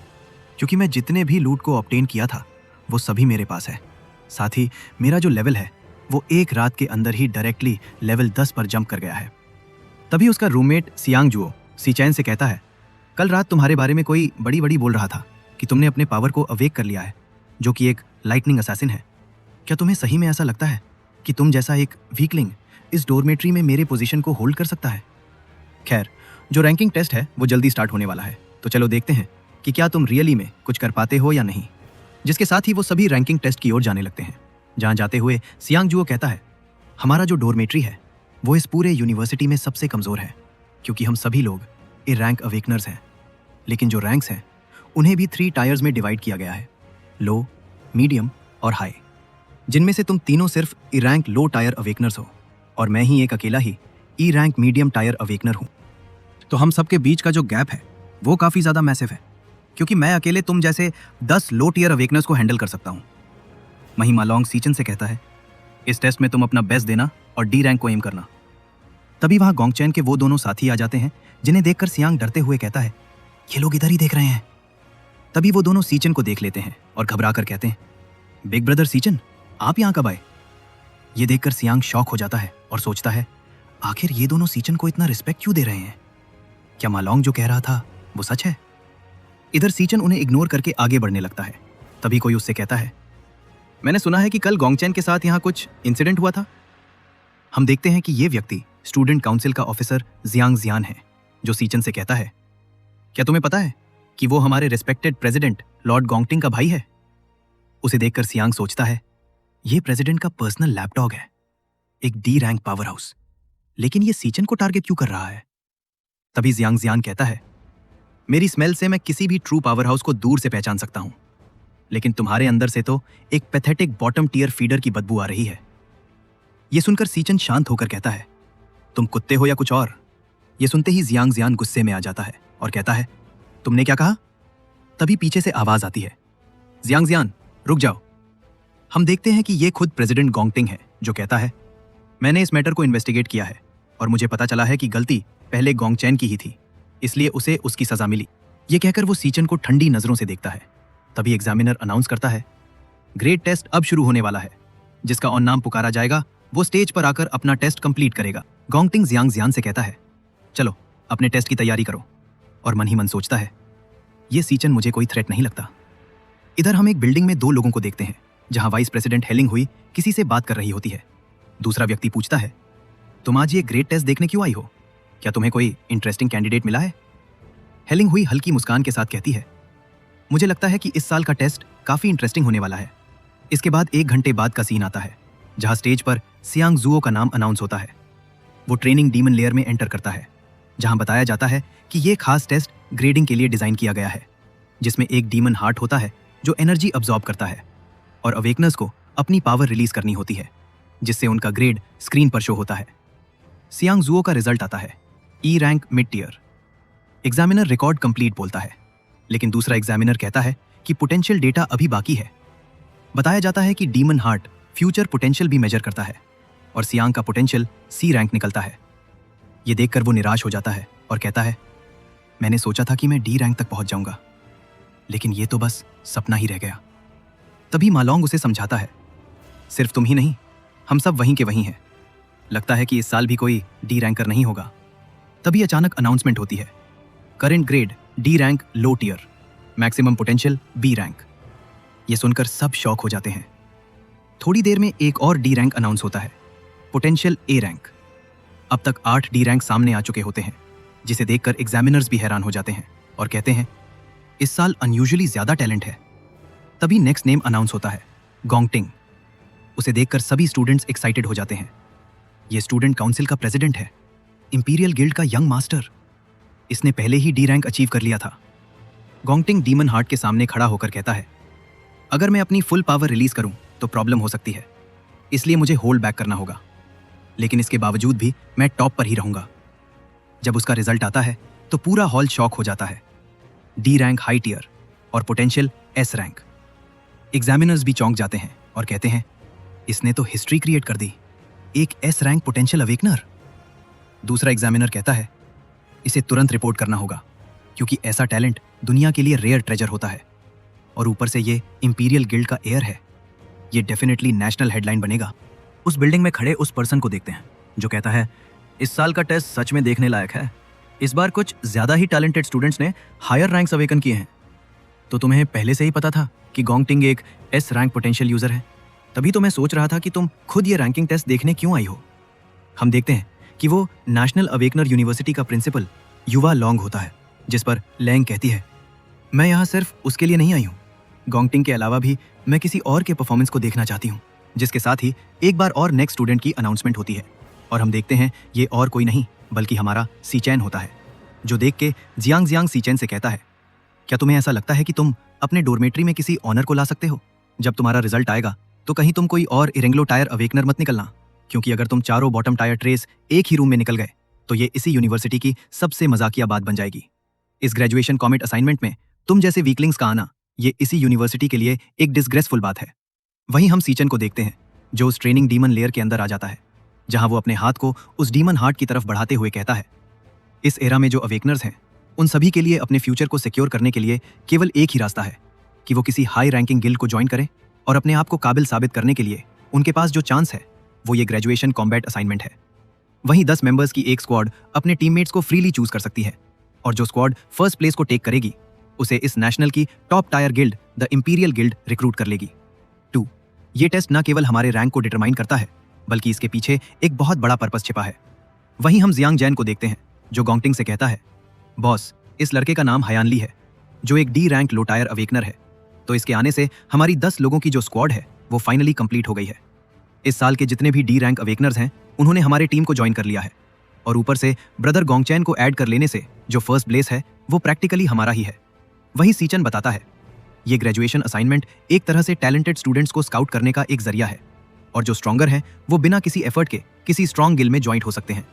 क्योंकि मैं जितने भी लूट को ऑब्टेन किया था वो सभी मेरे पास है। साथ ही मेरा जो लेवल है वो एक रात के अंदर ही डायरेक्टली लेवल 10 पर जंप कर गया है। तभी उसका रूममेट सियांग जुओ सीचैन से कहता है, कल रात तुम्हारे बारे में कोई बड़ी बड़ी बोल रहा था कि तुमने अपने पावर को अवेक कर लिया है, जो कि एक लाइटनिंग असैसिन है। क्या तुम्हें सही में ऐसा लगता है कि तुम जैसा एक वीकलिंग इस डोरमेट्री में मेरे पोजीशन को होल्ड कर सकता है? खैर, जो रैंकिंग टेस्ट है वो जल्दी स्टार्ट होने वाला है, तो चलो देखते हैं कि क्या तुम रियली में कुछ कर पाते हो या नहीं। जिसके साथ ही वो सभी रैंकिंग टेस्ट की ओर जाने लगते हैं। जहां जाते हुए सियांग जुओ कहता है, हमारा जो डोरमेट्री है वो इस पूरे यूनिवर्सिटी में सबसे कमजोर है, क्योंकि हम सभी लोग ए रैंक अवेकनर्स हैं। लेकिन जो रैंक्स हैं उन्हें भी 3 टायर्स में डिवाइड किया गया है, लो, मीडियम और हाई, जिनमें से तुम तीनों सिर्फ ई रैंक लो टायर अवेकनर्स हो और मैं ही एक अकेला ही E rank medium tyre awakener हूं। तो हम सबके बीच का जो गैप है वो काफी ज्यादा मैसिव है, क्योंकि मैं अकेले तुम जैसे 10 लो टियर अवेकनर्स को हैंडल कर सकता हूं। महिमा लॉन्ग सीचन से कहता है, इस टेस्ट में तुम अपना बेस्ट देना और डी रैंक को एम करना। तभी वहां गोंगचैन के वो दोनों साथी आ जाते हैं, जिन्हें देखकर सियांग डरते हुए कहता है, ये लोग इधर ही देख रहे हैं। तभी वो दोनों सीचन को देख लेते हैं और घबरा कर कहते हैं, बिग ब्रदर सीचन, आप यहां कब आए? ये देखकर सियांग शॉक हो जाता है और सोचता है, आखिर ये दोनों सीचन को इतना रिस्पेक्ट क्यों दे रहे हैं? क्या मालोंग जो कह रहा था वो सच है? इधर सीचन उन्हें इग्नोर करके आगे बढ़ने लगता है। तभी कोई उससे कहता है, मैंने सुना है कि कल गोंगचैन के साथ यहाँ कुछ इंसिडेंट हुआ था। हम देखते हैं कि ये व्यक्ति स्टूडेंट काउंसिल का ऑफिसर जियांग जियान है, जो सीचन से कहता है, क्या तुम्हें पता है कि वो हमारे रिस्पेक्टेड प्रेसिडेंट लॉर्ड गोंगटिंग का भाई है? उसे देखकर सियांग सोचता है, ये प्रेसिडेंट का पर्सनल लैपडॉग है, एक डी रैंक पावर हाउस, लेकिन ये सीचन को टारगेट क्यों कर रहा है? तभी जियांग जियान कहता है, मेरी स्मेल से मैं किसी भी ट्रू पावर हाउस को दूर से पहचान सकता हूं, लेकिन तुम्हारे अंदर से तो एक पैथेटिक बॉटम टियर फीडर की बदबू आ रही है। यह सुनकर सीचन शांत होकर कहता है, तुम कुत्ते हो या कुछ और? यह सुनते ही जियांग जियान गुस्से में आ जाता है और कहता है, तुमने क्या कहा? तभी पीछे से आवाज आती है, जियांग जियान, रुक जाओ। हम देखते हैं कि ये खुद प्रेसिडेंट गोंगटिंग है, जो कहता है, मैंने इस मैटर को इन्वेस्टिगेट किया है और मुझे पता चला है कि गलती पहले गोंगचैन की ही थी, इसलिए उसे उसकी सजा मिली। ये कहकर वो सीचन को ठंडी नजरों से देखता है। तभी एग्जामिनर अनाउंस करता है, ग्रेड टेस्ट अब शुरू होने वाला है। जिसका ऑन नाम पुकारा जाएगा वो स्टेज पर आकर अपना टेस्ट कंप्लीट करेगा। गोंगटिंग जियांग जियान से कहता है, चलो अपने टेस्ट की तैयारी करो। और मन ही मन सोचता है, ये सीचन मुझे कोई थ्रेट नहीं लगता। इधर हम एक बिल्डिंग में दो लोगों को देखते हैं, जहां वाइस प्रेसिडेंट हेलिंग हुई किसी से बात कर रही होती है। दूसरा व्यक्ति पूछता है, तुम आज ये ग्रेड टेस्ट देखने क्यों आई हो? क्या तुम्हें कोई इंटरेस्टिंग कैंडिडेट मिला है? हेलिंग हुई हल्की मुस्कान के साथ कहती है, मुझे लगता है कि इस साल का टेस्ट काफी इंटरेस्टिंग होने वाला है। इसके बाद 1 घंटे बाद का सीन आता है, जहां स्टेज पर सियांग जुओ का नाम अनाउंस होता है। वो ट्रेनिंग डीमन लेयर में एंटर करता है, जहां बताया जाता है कि ये खास टेस्ट ग्रेडिंग के लिए डिजाइन किया गया है, जिसमें एक डीमन हार्ट होता है जो एनर्जी अब्सॉर्ब करता है और अवेकनर्स को अपनी पावर रिलीज करनी होती है, जिससे उनका ग्रेड स्क्रीन पर शो होता है। सियांग जुओ का रिजल्ट आता है E rank mid tier. Examiner record complete बोलता है, लेकिन दूसरा एग्जामिनर कहता है कि पोटेंशियल डेटा अभी बाकी है। बताया जाता है कि डीमन हार्ट फ्यूचर पोटेंशियल भी मेजर करता है और सियांग का पोटेंशियल सी रैंक निकलता है। ये देखकर वो निराश हो जाता है और कहता है, मैंने सोचा था कि मैं डी रैंक तक पहुंच जाऊंगा, लेकिन ये तो बस सपना ही रह गया। तभी मालोंग उसे समझाता है, सिर्फ तुम ही नहीं, हम सब वहीं के वहीं हैं। लगता है कि इस साल भी कोई डी रैंकर नहीं होगा। तभी अचानक अनाउंसमेंट होती है, current grade D rank low tier, maximum potential B rank. ये सुनकर सब शॉक हो जाते हैं। थोड़ी देर में एक और डी रैंक अनाउंस होता है, पोटेंशियल ए रैंक। अब तक 8 डी रैंक सामने आ चुके होते हैं, जिसे देखकर एग्जामिनर्स भी हैरान हो जाते हैं और कहते हैं, इस साल अनयूजुअली ज्यादा टैलेंट है। तभी नेक्स्ट नेम अनाउंस होता है, गोंगटिंग। उसे देखकर सभी स्टूडेंट्स एक्साइटेड हो जाते हैं। ये स्टूडेंट काउंसिल का प्रेसिडेंट है, इंपीरियल गिल्ड का यंग मास्टर। इसने पहले ही डी रैंक अचीव कर लिया था। गोंगटिंग डीमन हार्ट के सामने खड़ा होकर कहता है, अगर मैं अपनी फुल पावर रिलीज करूं तो प्रॉब्लम हो सकती है, इसलिए मुझे होल्ड बैक करना होगा, लेकिन इसके बावजूद भी मैं टॉप पर ही रहूंगा। जब उसका रिजल्ट आता है तो पूरा हॉल शॉक हो जाता है। डी रैंक हाई टीयर और पोटेंशियल एस रैंक। एग्जामिनर्स भी चौंक जाते हैं और कहते हैं, इसने तो हिस्ट्री क्रिएट कर दी, एक एस रैंक पोटेंशियल अवेकनर। दूसरा एग्जामिनर कहता है, इसे तुरंत रिपोर्ट करना होगा, क्योंकि ऐसा टैलेंट दुनिया के लिए रेयर ट्रेजर होता है, और ऊपर से ये इंपीरियल गिल्ड का एयर है। ये डेफिनेटली नेशनल हेडलाइन बनेगा। उस बिल्डिंग में खड़े उस पर्सन को देखते हैं, जो कहता है, इस साल का टेस्ट सच में देखने लायक है। इस बार कुछ ज्यादा ही टैलेंटेड स्टूडेंट्स ने हायर रैंक्स अवेकन किए हैं। तो तुम्हें पहले से ही पता था कि गोंगटिंग एक एस रैंक पोटेंशियल यूजर है? तभी तो मैं सोच रहा था कि तुम खुद ये रैंकिंग टेस्ट देखने क्यों आई हो। हम देखते हैं कि वो नेशनल अवेकनर यूनिवर्सिटी का प्रिंसिपल युवा लॉन्ग होता है, जिस पर लैंग कहती है, मैं यहाँ सिर्फ उसके लिए नहीं आई हूँ। गोंगटिंग के अलावा भी मैं किसी और के परफॉर्मेंस को देखना चाहती हूँ। जिसके साथ ही एक बार और नेक्स्ट स्टूडेंट की अनाउंसमेंट होती है, और हम देखते हैं ये और कोई नहीं बल्कि हमारा सीचैन होता है, जो देख के जियांग जियांग सीचैन से कहता है, क्या तुम्हें ऐसा लगता है कि तुम अपने डोरमेट्री में किसी ऑनर को ला सकते हो? जब तुम्हारा रिजल्ट आएगा तो कहीं तुम कोई और इरेंग्लो टायर अवेकनर मत निकलना, क्योंकि अगर तुम चारों बॉटम टायर ट्रेस एक ही रूम में निकल गए तो ये इसी यूनिवर्सिटी की सबसे मजाकिया बात बन जाएगी। इस ग्रेजुएशन कॉमेट असाइनमेंट में तुम जैसे वीकलिंग्स का आना ये इसी यूनिवर्सिटी के लिए एक डिसग्रेसफुल बात है। वहीं हम सीचन को देखते हैं, जो उस ट्रेनिंग डीमन लेयर के अंदर आ जाता है, जहां वो अपने हाथ को उस डीमन हार्ट की तरफ बढ़ाते हुए कहता है, इस एरा में जो अवेकनर्स हैं उन सभी के लिए अपने फ्यूचर को सिक्योर करने के लिए केवल एक ही रास्ता है कि वो किसी हाई रैंकिंग गिल्ड को ज्वाइन करें, और अपने आप को काबिल साबित करने के लिए उनके पास जो चांस है वो ये ग्रेजुएशन कॉम्बैट असाइनमेंट है। वहीं 10 मेंबर्स की एक स्क्वाड अपने टीममेट्स को फ्रीली चूज कर सकती है, और जो स्क्वाड फर्स्ट प्लेस को टेक करेगी उसे इस नेशनल की top tier guild the imperial guild recruit कर लेगी। 2. ये टेस्ट न केवल हमारे रैंक को डिटरमाइन करता है, बल्कि इसके पीछे एक बहुत बड़ा पर्पस छिपा है। वहीं हम जियांग जैन को देखते हैं, जो गोंगटिंग से कहता है, बॉस, इस लड़के का नाम हयान ली है, जो एक डी रैंक लो टायर अवेकनर है, तो इसके आने से हमारी 10 लोगों की जो स्क्वाड है वो फाइनली कंप्लीट हो गई है। इस साल के जितने भी डी रैंक अवेकनर्स हैं उन्होंने हमारे टीम को ज्वाइन कर लिया है, और ऊपर से ब्रदर गोंगचैन को ऐड कर लेने से जो फर्स्ट प्लेस है वो प्रैक्टिकली हमारा ही है। वहीं सीचन बताता है, ये ग्रेजुएशन असाइनमेंट एक तरह से टैलेंटेड स्टूडेंट्स को स्काउट करने का एक जरिया है, और जो स्ट्रॉन्गर हैं वो बिना किसी एफर्ट के किसी स्ट्रॉन्ग गिल्ड में ज्वाइंट हो सकते हैं,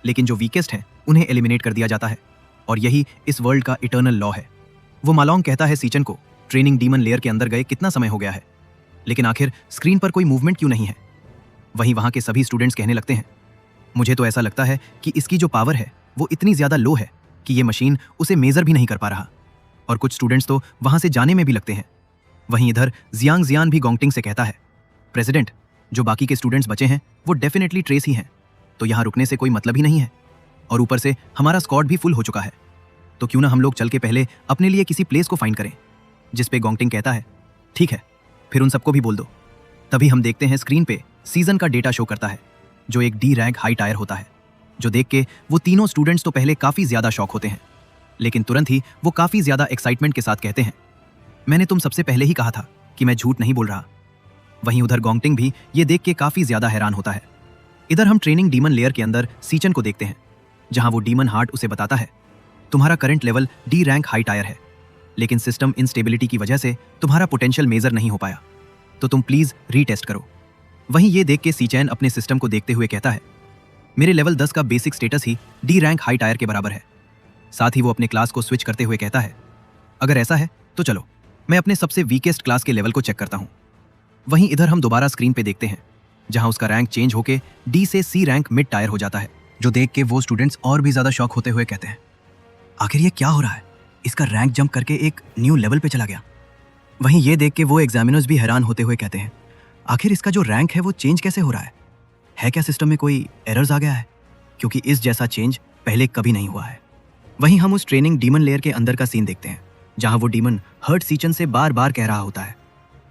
लेकिन जो वीकेस्ट हैं उन्हें एलिमिनेट कर दिया जाता है, और यही इस वर्ल्ड का इटर्नल लॉ है। वो मालोंग कहता है सीचन को ट्रेनिंग डीमन लेयर के अंदर गए कितना समय हो गया है, लेकिन आखिर स्क्रीन पर कोई मूवमेंट क्यों नहीं है। वहीं वहां के सभी स्टूडेंट्स कहने लगते हैं, मुझे तो ऐसा लगता है कि इसकी जो पावर है वो इतनी ज्यादा लो है कि ये मशीन उसे मेजर भी नहीं कर पा रहा। और कुछ स्टूडेंट्स तो वहां से जाने में भी लगते हैं। वहीं इधर जियांग जियान भी गोंगटिंग से कहता है, प्रेसिडेंट, जो बाकी के स्टूडेंट्स बचे हैं वो डेफिनेटली ट्रेस ही हैं, तो यहाँ रुकने से कोई मतलब ही नहीं है। और ऊपर से हमारा स्क्वाड भी फुल हो चुका है, तो क्यों ना हम लोग चल के पहले अपने लिए किसी प्लेस को फाइंड करें। जिस पे गोंगटिंग कहता है, ठीक है, फिर उन सबको भी बोल दो। तभी हम देखते हैं स्क्रीन पे सीजन का डेटा शो करता है, जो एक डी रैंक हाई टायर होता है, जो देख के वो तीनों स्टूडेंट्स तो पहले काफी ज्यादा शॉक होते हैं, लेकिन तुरंत ही वो काफी ज्यादा एक्साइटमेंट के साथ कहते हैं, मैंने तुम सबसे पहले ही कहा था कि मैं झूठ नहीं बोल रहा। वहीं उधर गोंगटिंग भी ये देख के काफी ज्यादा हैरान होता है। इधर हम ट्रेनिंग डीमन लेयर के अंदर सीचन को देखते हैं, जहां वो डीमन हार्ट उसे बताता है, तुम्हारा current level D rank high tyre है, लेकिन सिस्टम इंस्टेबिलिटी की वजह से तुम्हारा पोटेंशियल मेजर नहीं हो पाया, तो तुम प्लीज रीटेस्ट करो। वहीं ये देख के सीचैन अपने सिस्टम को देखते हुए कहता है, मेरे लेवल 10 का बेसिक स्टेटस ही डी रैंक हाई टायर के बराबर है। साथ ही वो अपने क्लास को स्विच करते हुए कहता है, अगर ऐसा है तो चलो मैं अपने सबसे वीकेस्ट क्लास के लेवल को चेक करता हूं। वहीं इधर हम दोबारा स्क्रीन पे देखते हैं, जहां उसका रैंक चेंज होके डी से सी रैंक मिड टायर हो जाता है, जो देख के वो स्टूडेंट्स और भी ज्यादा शॉक होते हुए कहते हैं, आखिर ये क्या हो रहा है, इसका रैंक जंप करके एक न्यू लेवल पे चला गया। वहीं ये देख के वो एग्जामिनर्स भी हैरान होते हुए कहते हैं, आखिर इसका जो रैंक है वो चेंज कैसे हो रहा है क्या सिस्टम में कोई एरर्स आ गया है, क्योंकि इस जैसा चेंज पहले कभी नहीं हुआ है। वहीं हम उस ट्रेनिंग डीमन लेयर के अंदर का सीन देखते हैं, जहां वो डीमन हर्ट सीचन से बार बार कह रहा होता है,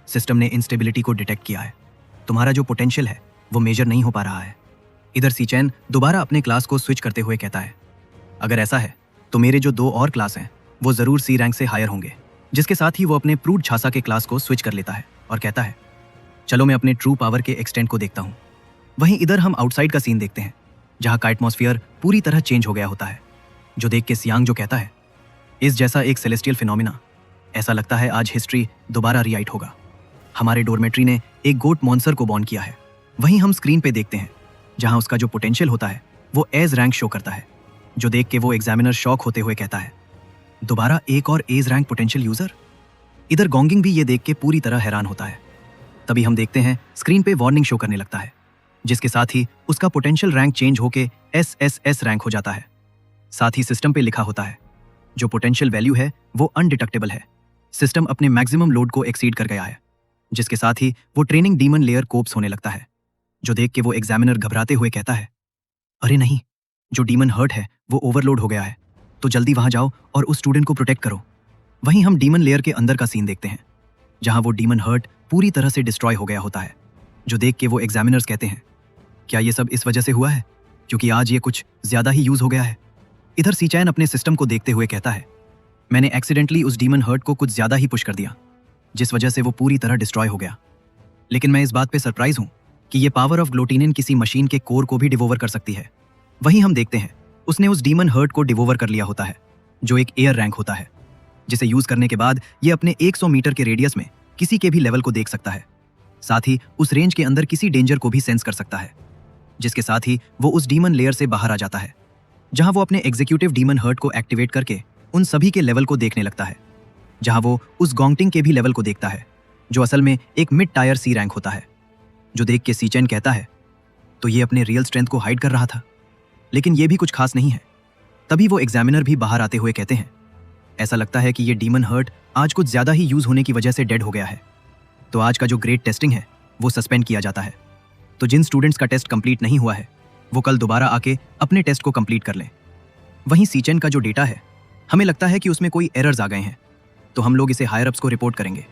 सिस्टम ने इंस्टेबिलिटी को डिटेक्ट किया है, तुम्हारा जो पोटेंशियल है वो मेजर नहीं हो पा रहा है। इधर सीचैन दोबारा अपने क्लास को स्विच करते हुए कहता है, अगर ऐसा है तो मेरे जो 2 और क्लास हैं वो जरूर सी रैंक से हायर होंगे। जिसके साथ ही वो अपने प्रूड छासा के क्लास को स्विच कर लेता है और कहता है, चलो मैं अपने ट्रू पावर के एक्सटेंट को देखता हूँ। वहीं इधर हम आउटसाइड का सीन देखते हैं, जहाँ का एटमॉस्फेयर पूरी तरह चेंज हो गया होता है, जो देख के सियांग जो कहता है, इस जैसा एक सेलेस्टियल फिनोमिना, ऐसा लगता है आज हिस्ट्री दोबारा रिराइट होगा। हमारे डोरमेट्री ने एक गोट मॉन्स्टर को बॉर्न किया है। वहीं हम स्क्रीन पे देखते हैं, जहां उसका जो पोटेंशियल होता है वो एज रैंक शो करता है, जो देख के वो एग्जामिनर शॉक होते हुए कहता है, दोबारा एक और एज रैंक पोटेंशियल यूजर। इधर गोंगिंग भी ये देख के पूरी तरह हैरान होता है। तभी हम देखते हैं स्क्रीन पे वार्निंग शो करने लगता है, जिसके साथ ही उसका पोटेंशियल रैंक चेंज होके SSS रैंक हो जाता है। साथ ही सिस्टम पे लिखा होता है, जो पोटेंशियल वैल्यू है वो अनडिटेक्टेबल है, सिस्टम अपने मैक्सिमम लोड को एक्सीड कर गया है। जिसके साथ ही वो ट्रेनिंग डीमन लेयर कोप्स होने लगता है, जो देख के वो एग्जामिनर घबराते हुए कहता है, अरे नहीं, जो डीमन हर्ट है वो ओवरलोड हो गया है, तो जल्दी वहां जाओ और उस स्टूडेंट को प्रोटेक्ट करो। वहीं हम डीमन लेयर के अंदर का सीन देखते हैं, जहां वो डीमन हर्ट पूरी तरह से डिस्ट्रॉय हो गया होता है, जो देख के वो एग्जामिनर्स कहते हैं, क्या ये सब इस वजह से हुआ है क्योंकि आज ये कुछ ज्यादा ही यूज हो गया है। इधर सीचैन अपने सिस्टम को देखते हुए कहता है, मैंने एक्सीडेंटली उस डीमन हर्ट को कुछ ज्यादा ही पुश कर दिया, जिस वजह से वो पूरी तरह डिस्ट्रॉय हो गया। लेकिन मैं इस बात पे सरप्राइज हूं कि ये पावर ऑफ ग्लूटिनिन किसी मशीन के कोर को भी डिवोवर कर सकती है। वहीं हम देखते हैं उसने उस डीमन हर्ट को डिवोवर कर लिया होता है, जो एक एयर रैंक होता है, जिसे यूज करने के बाद ये अपने 100 मीटर के रेडियस में किसी के भी लेवल को देख सकता है। साथ ही उस रेंज के अंदर किसी डेंजर को भी सेंस कर सकता है, जिसके साथ ही वो उस डीमन लेयर से बाहर आ जाता है, जहां वो अपने एग्जीक्यूटिव डीमन हर्ट को एक्टिवेट करके उन सभी के लेवल को देखने लगता है, जहां वो उस गोंगटिंग के भी लेवल को देखता है, जो असल में एक मिड टायर सी रैंक होता है। जो देख के सीचैन कहता है, तो ये अपने रियल स्ट्रेंथ को हाइड कर रहा था, लेकिन ये भी कुछ खास नहीं है। तभी वो एग्जामिनर भी बाहर आते हुए कहते हैं, ऐसा लगता है कि ये डीमन हर्ट आज कुछ ज्यादा ही यूज होने की वजह से डेड हो गया है, तो आज का जो ग्रेड टेस्टिंग है वो सस्पेंड किया जाता है। तो जिन स्टूडेंट्स का टेस्ट कंप्लीट नहीं हुआ है वो कल दोबारा आके अपने टेस्ट को कंप्लीट कर लें। वहीं सीचैन का जो डेटा है, हमें लगता है कि उसमें कोई एरर्स आ गए हैं, तो हम लोग इसे हायर अप्स को रिपोर्ट करेंगे।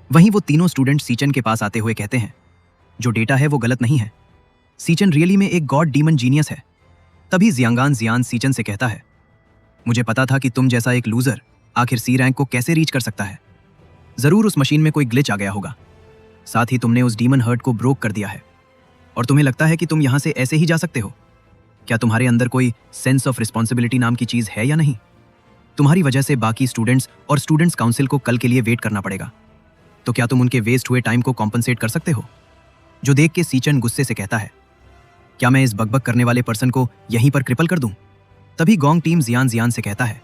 वहीं वो तीनों स्टूडेंट सीचैन के पास आते हुए कहते हैं, जो डेटा है वो गलत नहीं है, सीचैन रियली में एक गॉड डीमन जीनियस है। तभी जियांगान जियान सीचैन से कहता है, मुझे पता था कि तुम जैसा एक लूजर आखिर सी रैंक को कैसे रीच कर सकता है। जरूर उस मशीन में कोई ग्लिच आ गया होगा, साथ ही तुमने उस डीमन हर्ट को ब्रोक कर दिया है, और तुम्हें लगता है कि तुम यहां से ऐसे ही जा सकते हो। क्या तुम्हारे अंदर कोई सेंस ऑफ रिस्पॉन्सिबिलिटी नाम की चीज है या नहीं? तुम्हारी वजह से बाकी स्टूडेंट्स और स्टूडेंट्स काउंसिल को कल के लिए वेट करना पड़ेगा, तो क्या तुम उनके वेस्ट हुए टाइम को कॉम्पनसेट कर सकते हो? जो देख के सीचैन गुस्से से कहता है, क्या मैं इस बकबक करने वाले पर्सन को यहीं पर क्रिपल कर दूं? तभी गोंग टीम जियान जियान से कहता है,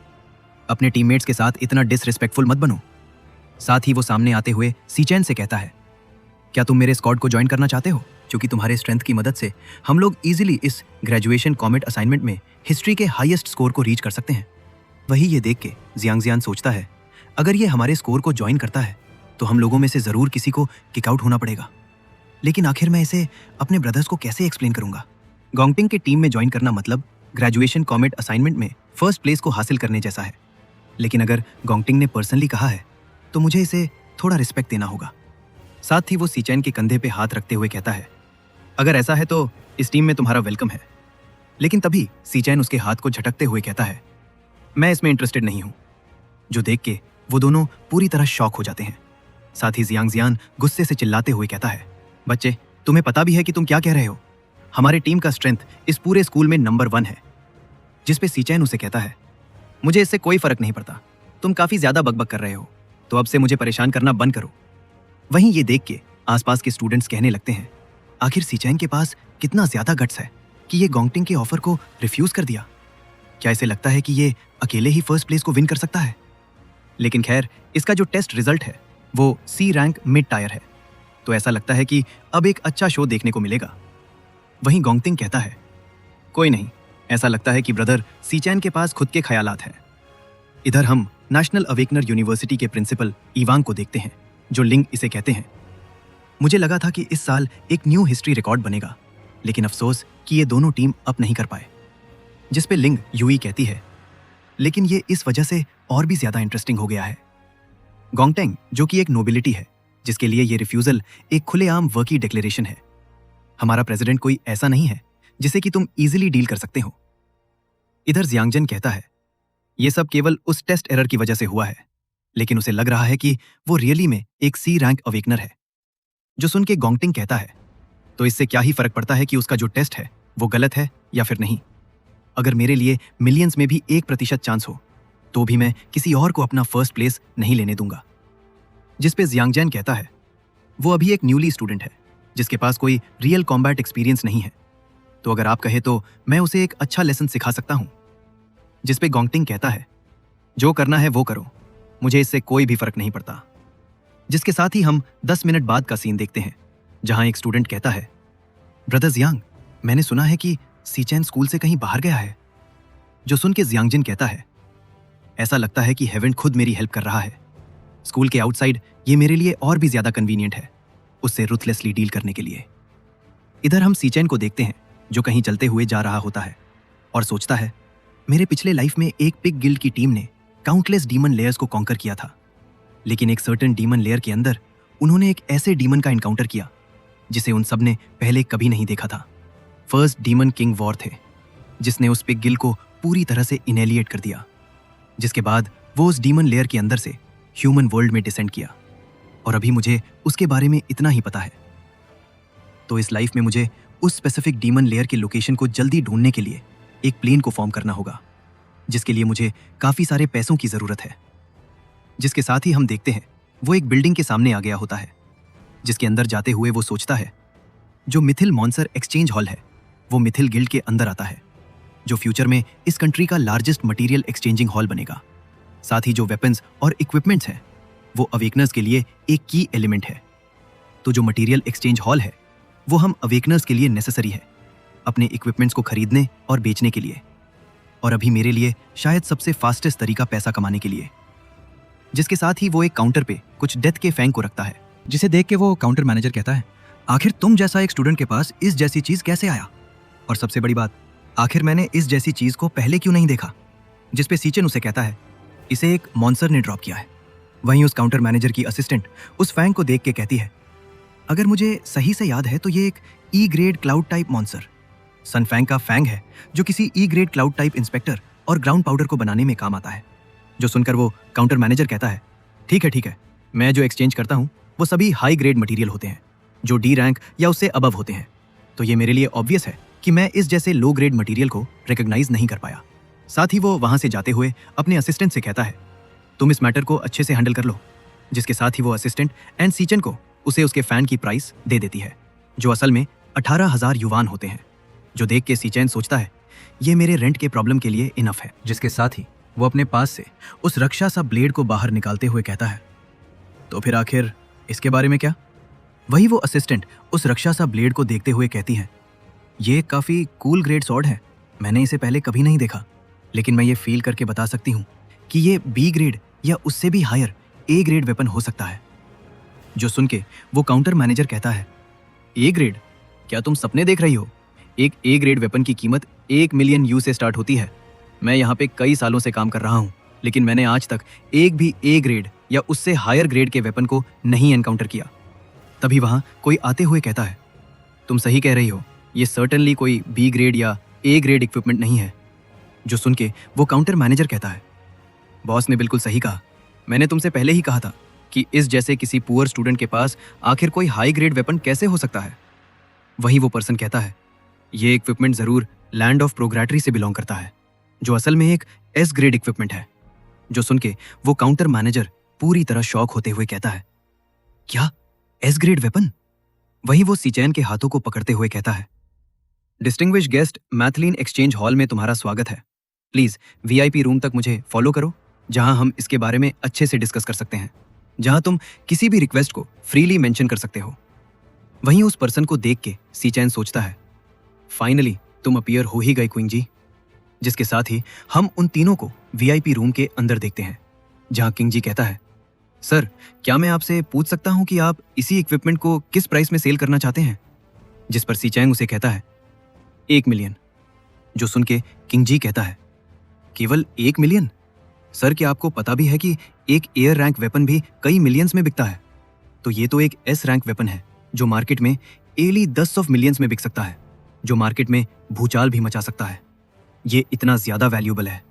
अपने टीममेट्स के साथ इतना डिसरिस्पेक्टफुल मत बनो। साथ ही वो सामने आते हुए सीचैन से कहता है, क्या तुम मेरे स्क्वाड को ज्वाइन करना चाहते हो? क्योंकि तुम्हारे स्ट्रेंथ की मदद से हम लोग इजीली इस ग्रेजुएशन कॉमेट असाइनमेंट में हिस्ट्री के हाईएस्ट स्कोर को रीच कर सकते हैं। वही ये देख के जियांग सोचता है, अगर ये हमारे स्कोर को ज्वाइन करता है तो हम लोगों में से जरूर किसी को किक आउट होना पड़ेगा। लेकिन आखिर मैं इसे अपने ब्रदर्स को कैसे एक्सप्लेन करूंगा? गोंगटिंग के टीम में ज्वाइन करना मतलब ग्रेजुएशन कॉमेट असाइनमेंट में फर्स्ट प्लेस को हासिल करने जैसा है। लेकिन अगर गोंगटिंग ने पर्सनली कहा है तो मुझे इसे थोड़ा रिस्पेक्ट देना होगा। साथ ही वो सीचैन के कंधे पे हाथ रखते हुए कहता है, अगर ऐसा है तो इस टीम में तुम्हारा वेलकम है। लेकिन तभी सीचैन उसके हाथ को झटकते हुए कहता है, मैं इसमें इंटरेस्टेड नहीं हूं। जो देख के वो दोनों पूरी तरह शॉक हो जाते हैं। साथ ही जियांग गुस्से से चिल्लाते हुए कहता है, बच्चे, तुम्हें पता भी है कि तुम क्या कह रहे हो? हमारे टीम का स्ट्रेंथ इस पूरे स्कूल में नंबर 1 है। जिस पे सीचैन उसे कहता है, मुझे इससे कोई फर्क नहीं पड़ता, तुम काफी ज्यादा बकबक कर रहे हो, तो अब से मुझे परेशान करना बंद करो। वहीं ये देख के आसपास के स्टूडेंट्स कहने लगते हैं, आखिर सीचैन के पास कितना ज्यादा गट्स है कि ये गोंगटिंग के ऑफर को रिफ्यूज कर दिया। क्या इसे लगता है कि ये अकेले ही फर्स्ट प्लेस को विन कर सकता है? लेकिन खैर, इसका जो टेस्ट रिजल्ट है वो सी रैंक मिड टायर है, तो ऐसा लगता है कि अब एक अच्छा शो देखने को मिलेगा। वहीं गोंगटिंग कहता है, कोई नहीं, ऐसा लगता है कि ब्रदर सीचैन के पास खुद के ख्यालात हैं। इधर हम नेशनल अवेकनर यूनिवर्सिटी के प्रिंसिपल इवांग को देखते हैं, जो लिंग इसे कहते हैं, मुझे लगा था कि इस साल एक न्यू हिस्ट्री रिकॉर्ड बनेगा, लेकिन अफसोस कि ये दोनों टीम अप नहीं कर पाए। जिस पे लिंग यूई कहती है, लेकिन ये इस वजह से और भी ज्यादा इंटरेस्टिंग हो गया है। गोंगटिंग, जो कि एक नोबिलिटी है, जिसके लिए ये रिफ्यूजल एक खुलेआम वर्की डिक्लेरेशन है। हमारा प्रेसिडेंट कोई ऐसा नहीं है जिसे कि तुम इजीली डील कर सकते हो। इधर जियांगजन कहता है, ये सब केवल उस टेस्ट एरर की वजह से हुआ है, लेकिन उसे लग रहा है कि वो रियली में एक सी रैंक अवेकनर है। जो सुन के गोंगटिंग कहता है, तो इससे क्या ही फर्क पड़ता है कि उसका जो टेस्ट है वो गलत है या फिर नहीं। अगर मेरे लिए मिलियंस में भी 1% चांस हो तो भी मैं किसी और को अपना फर्स्ट प्लेस नहीं लेने दूंगा। जिस पे जियांगजैन कहता है, वो अभी एक न्यूली स्टूडेंट है जिसके पास कोई रियल कॉम्बैट एक्सपीरियंस नहीं है, तो अगर आप कहे तो मैं उसे एक अच्छा लेसन सिखा सकता हूं। जिस पे गोंगटिंग कहता है, जो करना है वो करो, मुझे इससे कोई भी फर्क नहीं पड़ता। जिसके साथ ही हम 10 मिनट बाद का सीन देखते हैं, जहां एक स्टूडेंट कहता है, ब्रदर जियांग, मैंने सुना है कि सीचैन स्कूल से कहीं बाहर गया है। जो सुन के जियांगजिन कहता है, ऐसा लगता है कि हेवन खुद मेरी हेल्प कर रहा है। स्कूल के आउटसाइड ये मेरे लिए और भी ज्यादा कन्वीनियंट है उससे रुथलेसली डील करने के लिए। इधर हम सीचैन को देखते हैं, जो कहीं चलते हुए जा रहा होता है और सोचता है, मेरे पिछले लाइफ में एक पिग गिल्ड की टीम ने काउंटलेस डीमन लेयर्स को कॉन्कर किया था, लेकिन एक सर्टेन डीमन लेयर के अंदर उन्होंने एक ऐसे डीमन का इनकाउंटर किया जिसे उन सब ने पहले कभी नहीं देखा था। फर्स्ट डीमन किंग वॉर थे, जिसने उस पिग गिल्ड को पूरी तरह से इनहेलिएट कर दिया, जिसके बाद वो उस डीमन लेयर के अंदर से ह्यूमन वर्ल्ड में डिसेंड किया, और अभी मुझे उसके बारे में इतना ही पता है। तो इस लाइफ में मुझे उस स्पेसिफिक डीमन लेयर की लोकेशन को जल्दी ढूंढने के लिए एक प्लेन को फॉर्म करना होगा, जिसके लिए मुझे काफी सारे पैसों की जरूरत है। जिसके साथ ही हम देखते हैं, वो एक बिल्डिंग के सामने आ गया होता है, जिसके अंदर जाते हुए वो सोचता है, जो मिथिल मॉन्सर एक्सचेंज हॉल है वो मिथिल गिल्ड के अंदर आता है, जो फ्यूचर में इस कंट्री का लार्जेस्ट मटेरियल एक्सचेंजिंग हॉल बनेगा। साथ ही जो वेपन्स और इक्विपमेंट्स हैं वो अवेकनर्स के लिए एक की एलिमेंट है। तो जो मटेरियल एक्सचेंज हॉल है वो हम अवेकनर्स के लिए नेसेसरी है, अपने इक्विपमेंट्स को खरीदने और बेचने के लिए, और अभी मेरे लिए शायद सबसे फास्टेस्ट तरीका पैसा कमाने के लिए। जिसके साथ ही वो एक काउंटर पे कुछ डेथ के फैंग को रखता है, जिसे देख के वो काउंटर मैनेजर कहता है, आखिर तुम जैसा एक स्टूडेंट के पास इस जैसी चीज कैसे आया? और सबसे बड़ी बात, आखिर मैंने इस जैसी चीज को पहले क्यों नहीं देखा? जिस पे सीचन उसे कहता है, इसे एक मॉन्सर ने ड्रॉप किया है। वहीं उस काउंटर मैनेजर की असिस्टेंट उस फैंग को देख के कहती है, अगर मुझे सही से याद है तो ये एक E grade cloud type monster sun fang का फैंग है, जो किसी E grade cloud type inspector और ग्राउंड पाउडर को बनाने में काम आता है। जो सुनकर वो काउंटर मैनेजर कहता है, ठीक है, मैं जो एक्सचेंज करता हूँ वो सभी हाई ग्रेड मटेरियल होते हैं, जो डी रैंक या उससे अबव होते हैं, तो ये मेरे लिए ऑब्वियस है कि मैं इस जैसे लो ग्रेड मटेरियल को रिकॉग्नाइज नहीं कर पाया। साथ ही वो वहां से जाते हुए अपने असिस्टेंट से कहता है, तुम इस मैटर को अच्छे से हैंडल कर लो। जिसके साथ ही वो असिस्टेंट एंड सीचन को उसे उसके फैन की प्राइस दे देती है, जो असल में 18,000 युवान होते हैं। जो देख के सीचैन सोचता है, ये मेरे रेंट के प्रॉब्लम के लिए इनफ है। जिसके साथ ही वो अपने पास से उस रक्षा सा ब्लेड को बाहर निकालते हुए कहता है, तो फिर आखिर इसके बारे में क्या? वही वो असिस्टेंट उस रक्षा सा ब्लेड को देखते हुए कहती है, ये काफी कूल ग्रेड स्वॉर्ड है, मैंने इसे पहले कभी नहीं देखा, लेकिन मैं ये फील करके बता सकती हूँ कि ये बी ग्रेड या उससे भी हायर ए ग्रेड वेपन हो सकता है। जो सुन के वो काउंटर मैनेजर कहता है, ए ग्रेड? क्या तुम सपने देख रही हो? एक ए ग्रेड वेपन की कीमत 1 मिलियन यू से स्टार्ट होती है। मैं यहाँ पे कई सालों से काम कर रहा हूँ, लेकिन मैंने आज तक एक भी ए ग्रेड या उससे हायर ग्रेड के वेपन को नहीं एनकाउंटर किया। तभी वहाँ कोई आते हुए कहता है, तुम सही कह रही हो, ये सर्टेनली कोई बी ग्रेड या ए ग्रेड इक्विपमेंट नहीं है। जो सुन के वो काउंटर मैनेजर कहता है, बॉस ने बिल्कुल सही कहा, मैंने तुमसे पहले ही कहा था कि इस जैसे किसी पुअर स्टूडेंट के पास आखिर कोई हाई ग्रेड वेपन कैसे हो सकता है। वही वो पर्सन कहता है, ये इक्विपमेंट जरूर लैंड ऑफ प्रोग्रेटरी से बिलोंग करता है, जो असल में एक एस ग्रेड इक्विपमेंट है। जो सुन के वो काउंटर मैनेजर पूरी तरह शॉक होते हुए कहता है, क्या एस ग्रेड वेपन? वही वो सीचैन के हाथों को पकड़ते हुए कहता है, डिस्टिंग्विश गेस्ट, मैथलीन एक्सचेंज हॉल में तुम्हारा स्वागत है। प्लीज वीआईपी रूम तक मुझे फॉलो करो, जहां हम इसके बारे में अच्छे से डिस्कस कर सकते हैं, जहां तुम किसी भी रिक्वेस्ट को फ्रीली मेंशन कर सकते हो। वहीं उस पर्सन को देख के सीचैन सोचता है, फाइनली तुम अपीयर हो ही गए क्वीन जी। जिसके साथ ही हम उन तीनों को वीआईपी रूम के अंदर देखते हैं, जहां किंग जी कहता है, सर क्या मैं आपसे पूछ सकता हूं कि आप इसी इक्विपमेंट को किस प्राइस में सेल करना चाहते हैं? जिस पर सीचैंग उसे कहता है, 1 मिलियन। जो सुन के किंग जी कहता है, केवल 1 मिलियन? सर क्या आपको पता भी है कि एक एयर रैंक वेपन भी कई मिलियंस में बिकता है? तो ये तो एक एस रैंक वेपन है, जो मार्केट में एली 10 ऑफ मिलियंस में बिक सकता है, जो मार्केट में भूचाल भी मचा सकता है। ये इतना ज्यादा वैल्यूएबल है।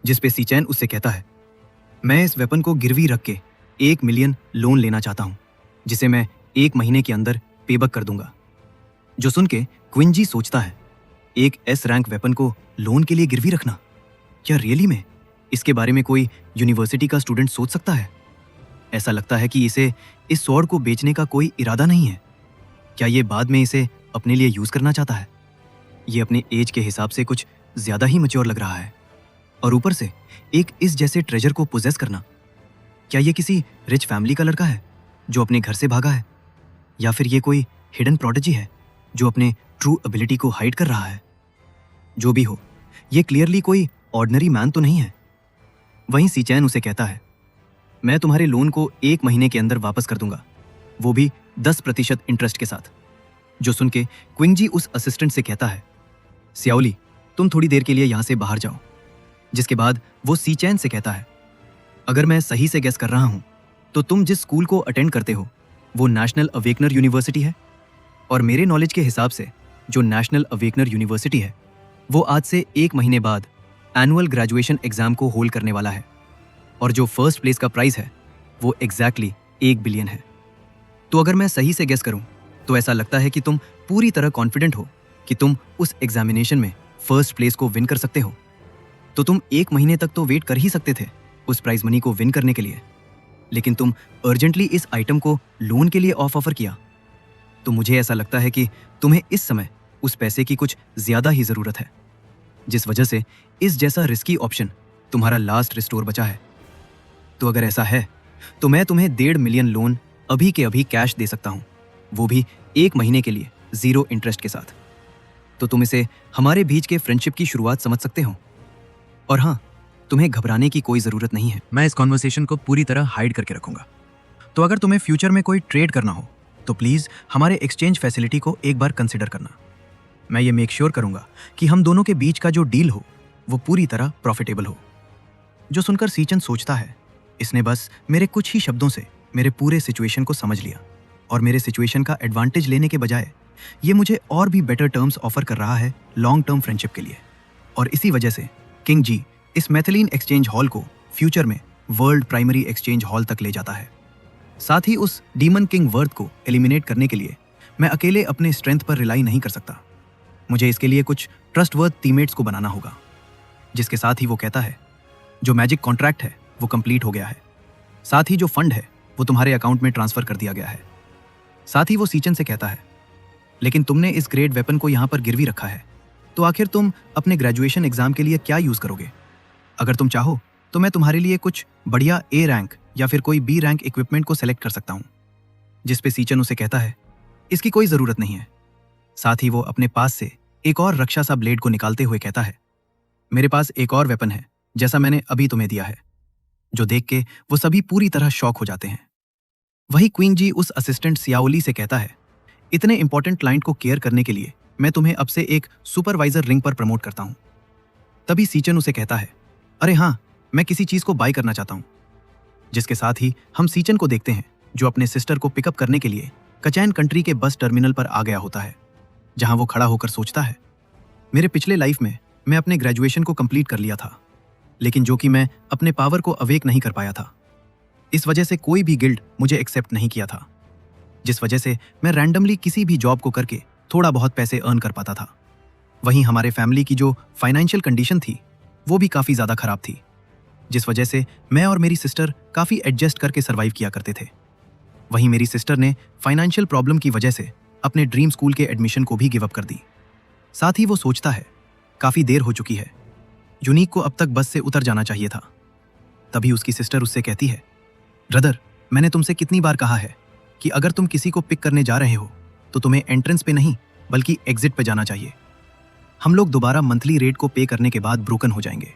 जिस पे सीचैन उससे कहता है, मैं इस वेपन को गिरवी रख के 1 मिलियन लोन लेना चाहता हूं, जिसे मैं 1 महीने के अंदर पेबैक कर दूंगा। जो सुन के क्विंजी सोचता है, एक एस रैंक वेपन को लोन के लिए गिरवी रखना? क्या रियली में इसके बारे में कोई यूनिवर्सिटी का स्टूडेंट सोच सकता है? ऐसा लगता है कि इसे इस स्वॉर्ड को बेचने का कोई इरादा नहीं है। क्या ये बाद में इसे अपने लिए यूज करना चाहता है? ये अपने एज के हिसाब से कुछ ज्यादा ही मैच्योर लग रहा है। और ऊपर से एक इस जैसे ट्रेजर को पोजेस करना, क्या ये किसी रिच फैमिली का लड़का है जो अपने घर से भागा है, या फिर ये कोई हिडन प्रोडिजी है जो अपने ट्रू एबिलिटी को हाइड कर रहा है? जो भी हो, ये क्लियरली कोई ऑर्डिनरी मैन तो नहीं है। वहीं सीचैन उसे कहता है, मैं तुम्हारे लोन को 1 महीने के अंदर वापस कर दूंगा, वो भी 10% इंटरेस्ट के साथ। जो सुन के क्विंजी उस असिस्टेंट से कहता है, सियाओली तुम थोड़ी देर के लिए यहां से बाहर जाओ। जिसके बाद वो सीचैन से कहता है, अगर मैं सही से गेस कर रहा हूं तो तुम जिस स्कूल को अटेंड करते हो वो नेशनल अवेकनर यूनिवर्सिटी है, और मेरे नॉलेज के हिसाब से जो नेशनल अवेकनर यूनिवर्सिटी है वो आज से 1 महीने बाद एनुअल ग्रेजुएशन एग्जाम को होल्ड करने वाला है, और जो फर्स्ट प्लेस का प्राइस है वो एग्जैक्टली 1 बिलियन है। तो अगर मैं सही से गेस करूं तो ऐसा लगता है कि तुम पूरी तरह कॉन्फिडेंट हो कि तुम उस एग्जामिनेशन में फर्स्ट प्लेस को विन कर सकते हो। तो तुम 1 महीने तक तो वेट कर ही सकते थे उस प्राइज मनी को विन करने के लिए, लेकिन तुम अर्जेंटली इस आइटम को लोन के लिए ऑफर किया। तो मुझे ऐसा लगता है कि तुम्हें इस समय उस पैसे की कुछ ज्यादा ही जरूरत है, जिस वजह से इस जैसा रिस्की ऑप्शन तुम्हारा लास्ट रिस्टोर बचा है। तो अगर ऐसा है तो मैं तुम्हें 1.5 मिलियन लोन अभी के अभी कैश दे सकता हूं, वो भी 1 महीने के लिए 0 इंटरेस्ट के साथ। तो तुम इसे हमारे बीच के फ्रेंडशिप की शुरुआत समझ सकते हो। और हाँ, तुम्हें घबराने की कोई जरूरत नहीं है, मैं इस कॉन्वर्सेशन को पूरी तरह हाइड करके रखूंगा। तो अगर तुम्हें फ्यूचर में कोई ट्रेड करना हो तो प्लीज हमारे एक्सचेंज फैसिलिटी को एक बार कंसिडर करना। मैं ये मेक श्योर करूंगा कि हम दोनों के बीच का जो डील हो वो पूरी तरह प्रॉफिटेबल हो। जो सुनकर सीचन सोचता है, इसने बस मेरे कुछ ही शब्दों से मेरे पूरे सिचुएशन को समझ लिया, और मेरे सिचुएशन का एडवांटेज लेने के बजाय ये मुझे और भी बेटर टर्म्स ऑफर कर रहा है लॉन्ग टर्म फ्रेंडशिप के लिए। और इसी वजह से किंग जी इस मैथिलीन एक्सचेंज हॉल को फ्यूचर में वर्ल्ड प्राइमरी एक्सचेंज हॉल तक ले जाता है। साथ ही उस डीमन किंग वर्थ को एलिमिनेट करने के लिए मैं अकेले अपने स्ट्रेंथ पर रिलाई नहीं कर सकता। मुझे इसके लिए कुछ ट्रस्टवर्थ टीममेट्स को बनाना होगा। जिसके साथ ही वो कहता है, जो मैजिक कॉन्ट्रैक्ट है वो कंप्लीट हो गया है, साथ ही जो फंड है वो तुम्हारे अकाउंट में ट्रांसफर कर दिया गया है। साथ ही वो सीचन से कहता है, लेकिन तुमने इस ग्रेड वेपन को यहां पर गिरवी रखा है, तो आखिर तुम अपने ग्रेजुएशन एग्जाम के लिए क्या यूज करोगे? अगर तुम चाहो तो मैं तुम्हारे लिए कुछ बढ़िया ए रैंक या फिर कोई बी रैंक इक्विपमेंट को सेलेक्ट कर सकता हूँ। जिस पे सीचन उसे कहता है, इसकी कोई जरूरत नहीं है। साथ ही वो अपने पास से एक और रक्षा सा ब्लेड को निकालते हुए कहता है, मेरे पास एक और वेपन है जैसा मैंने अभी तुम्हें दिया है। जो देख के वो सभी पूरी तरह शॉक हो जाते हैं। वही क्वीन जी उस असिस्टेंट सियाओली से कहता है, इतने इंपॉर्टेंट क्लाइंट को केयर करने के लिए मैं तुम्हें अब से एक सुपरवाइजर रिंग पर प्रमोट करता हूं। तभी सीचन उसे कहता है, अरे हाँ, मैं किसी चीज को बाय करना चाहता हूं। जिसके साथ ही हम सीचन को देखते हैं जो अपने सिस्टर को पिकअप करने के लिए कचैन कंट्री के बस टर्मिनल पर आ गया होता है, जहां वो खड़ा होकर सोचता है, मेरे पिछले लाइफ में मैं अपने ग्रेजुएशन को कंप्लीट कर लिया था, लेकिन जो कि मैं अपने पावर को अवेक नहीं कर पाया था। इस वजह से कोई भी गिल्ड मुझे एक्सेप्ट नहीं किया था, जिस वजह से मैं रैंडमली किसी भी जॉब को करके थोड़ा बहुत पैसे अर्न कर पाता था। वहीं हमारे फैमिली की जो फाइनेंशियल कंडीशन थी वो भी काफ़ी ज़्यादा खराब थी, जिस वजह से मैं और मेरी सिस्टर काफ़ी एडजस्ट करके सर्वाइव किया करते थे। वहीं मेरी सिस्टर ने फाइनेंशियल प्रॉब्लम की वजह से अपने ड्रीम स्कूल के एडमिशन को भी गिव अप कर दी। साथ ही वो सोचता है, काफ़ी देर हो चुकी है, यूनिक को अब तक बस से उतर जाना चाहिए था। तभी उसकी सिस्टर उससे कहती है, ब्रदर, मैंने तुमसे कितनी बार कहा है कि अगर तुम किसी को पिक करने जा रहे हो तो तुम्हें एंट्रेंस पे नहीं बल्कि एग्जिट पे जाना चाहिए। हम लोग दोबारा मंथली रेट को पे करने के बाद ब्रोकन हो जाएंगे।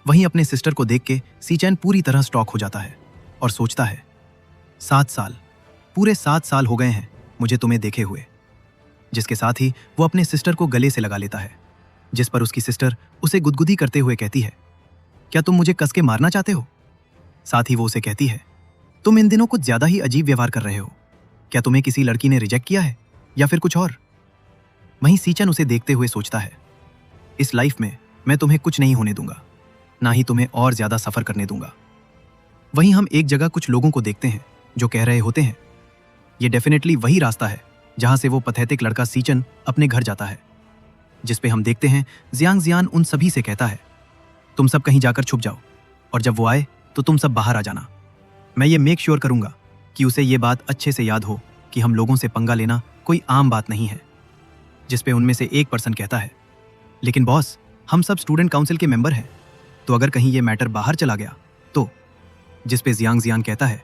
वहीं अपने सिस्टर को देख के सीचैन पूरी तरह स्टॉक हो जाता है और सोचता है, 7 साल, पूरे 7 साल हो गए हैं मुझे तुम्हें देखे हुए। जिसके साथ ही वो अपने सिस्टर को गले से लगा लेता है, जिस पर उसकी सिस्टर उसे गुदगुदी करते हुए कहती है, क्या तुम मुझे कस के मारना चाहते हो? साथ ही वो उसे कहती है, तुम इन दिनों कुछ ज्यादा ही अजीब व्यवहार कर रहे हो। क्या तुम्हें किसी लड़की ने रिजेक्ट किया है या फिर कुछ और? वहीं सीचन उसे देखते हुए सोचता है, इस लाइफ में मैं तुम्हें कुछ नहीं होने दूंगा, ना ही तुम्हें और ज्यादा सफर करने दूंगा। वहीं हम एक जगह कुछ लोगों को देखते हैं जो कह रहे होते हैं, ये डेफिनेटली वही रास्ता है जहां से वो पथेटिक लड़का सीचन अपने घर जाता है। जिस पे हम देखते हैं जियांग जियान उन सभी से कहता है, तुम सब कहीं जाकर छुप जाओ और जब वो आए तो तुम सब बाहर आ जाना। मैं ये मेक श्योर करूंगा कि उसे ये बात अच्छे से याद हो कि हम लोगों से पंगा लेना कोई आम बात नहीं है। जिस पे उनमें से एक पर्सन कहता है, लेकिन बॉस, हम सब स्टूडेंट काउंसिल के मेंबर हैं, तो अगर कहीं ये मैटर बाहर चला गया तो? जिस पे जियांग जियान कहता है,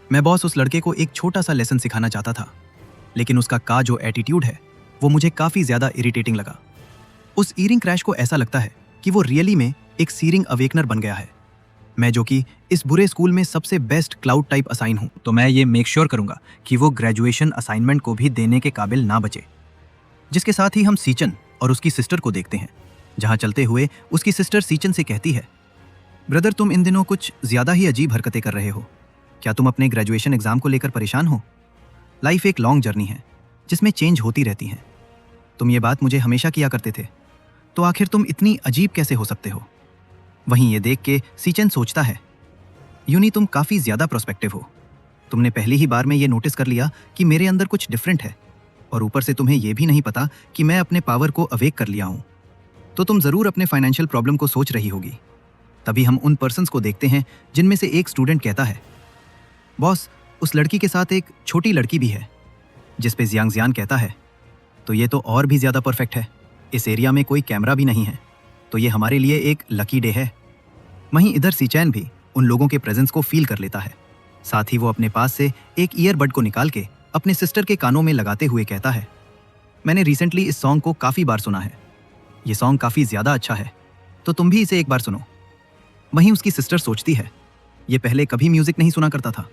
मैं बॉस उस लड़के को एक छोटा सा लेसन सिखाना चाहता था, लेकिन उसका का जो एटीट्यूड है वो मुझे काफ़ी ज़्यादा इरिटेटिंग लगा। उस ईयरिंग क्रैश को ऐसा लगता है कि वो रियली में एक सीरिंग अवेकनर बन गया है। मैं जो कि इस बुरे स्कूल में सबसे बेस्ट क्लाउड टाइप असाइन हूँ, तो मैं ये मेक श्योर करूंगा कि वो ग्रेजुएशन असाइनमेंट को भी देने के काबिल ना बचे। जिसके साथ ही हम सीचन और उसकी सिस्टर को देखते हैं, जहाँ चलते हुए उसकी सिस्टर सीचन से कहती है, ब्रदर, तुम इन दिनों कुछ ज़्यादा ही अजीब हरकतें कर रहे हो। क्या तुम अपने ग्रेजुएशन एग्जाम को लेकर परेशान हो? लाइफ एक लॉन्ग जर्नी है जिसमें चेंज होती रहती हैं। तुम ये बात मुझे हमेशा किया करते थे, तो आखिर तुम इतनी अजीब कैसे हो सकते हो? वहीं ये देख के सीचन सोचता है, यूनी, तुम काफ़ी ज़्यादा प्रोस्पेक्टिव हो। तुमने पहली ही बार में ये नोटिस कर लिया कि मेरे अंदर कुछ डिफरेंट है, और ऊपर से तुम्हें यह भी नहीं पता कि मैं अपने पावर को अवेक कर लिया हूँ। तो तुम ज़रूर अपने फाइनेंशियल प्रॉब्लम को सोच रही होगी। तभी हम उन पर्सन्स को देखते हैं जिनमें से एक स्टूडेंट कहता है, बॉस, उस लड़की के साथ एक छोटी लड़की भी है। जिस पे जियांग जियान कहता है, तो ये तो और भी ज़्यादा परफेक्ट है। इस एरिया में कोई कैमरा भी नहीं है, तो ये हमारे लिए एक लकी डे है। वहीं इधर सीचैन भी उन लोगों के प्रेजेंस को फील कर लेता है। साथ ही वो अपने पास से एक ईयरबड को निकाल के अपने सिस्टर के कानों में लगाते हुए कहता है, मैंने रिसेंटली इस सॉन्ग को काफ़ी बार सुना है। ये सॉन्ग काफ़ी ज़्यादा अच्छा है, तो तुम भी इसे एक बार सुनो। वहीं उसकी सिस्टर सोचती है, ये पहले कभी म्यूज़िक नहीं सुना करता था,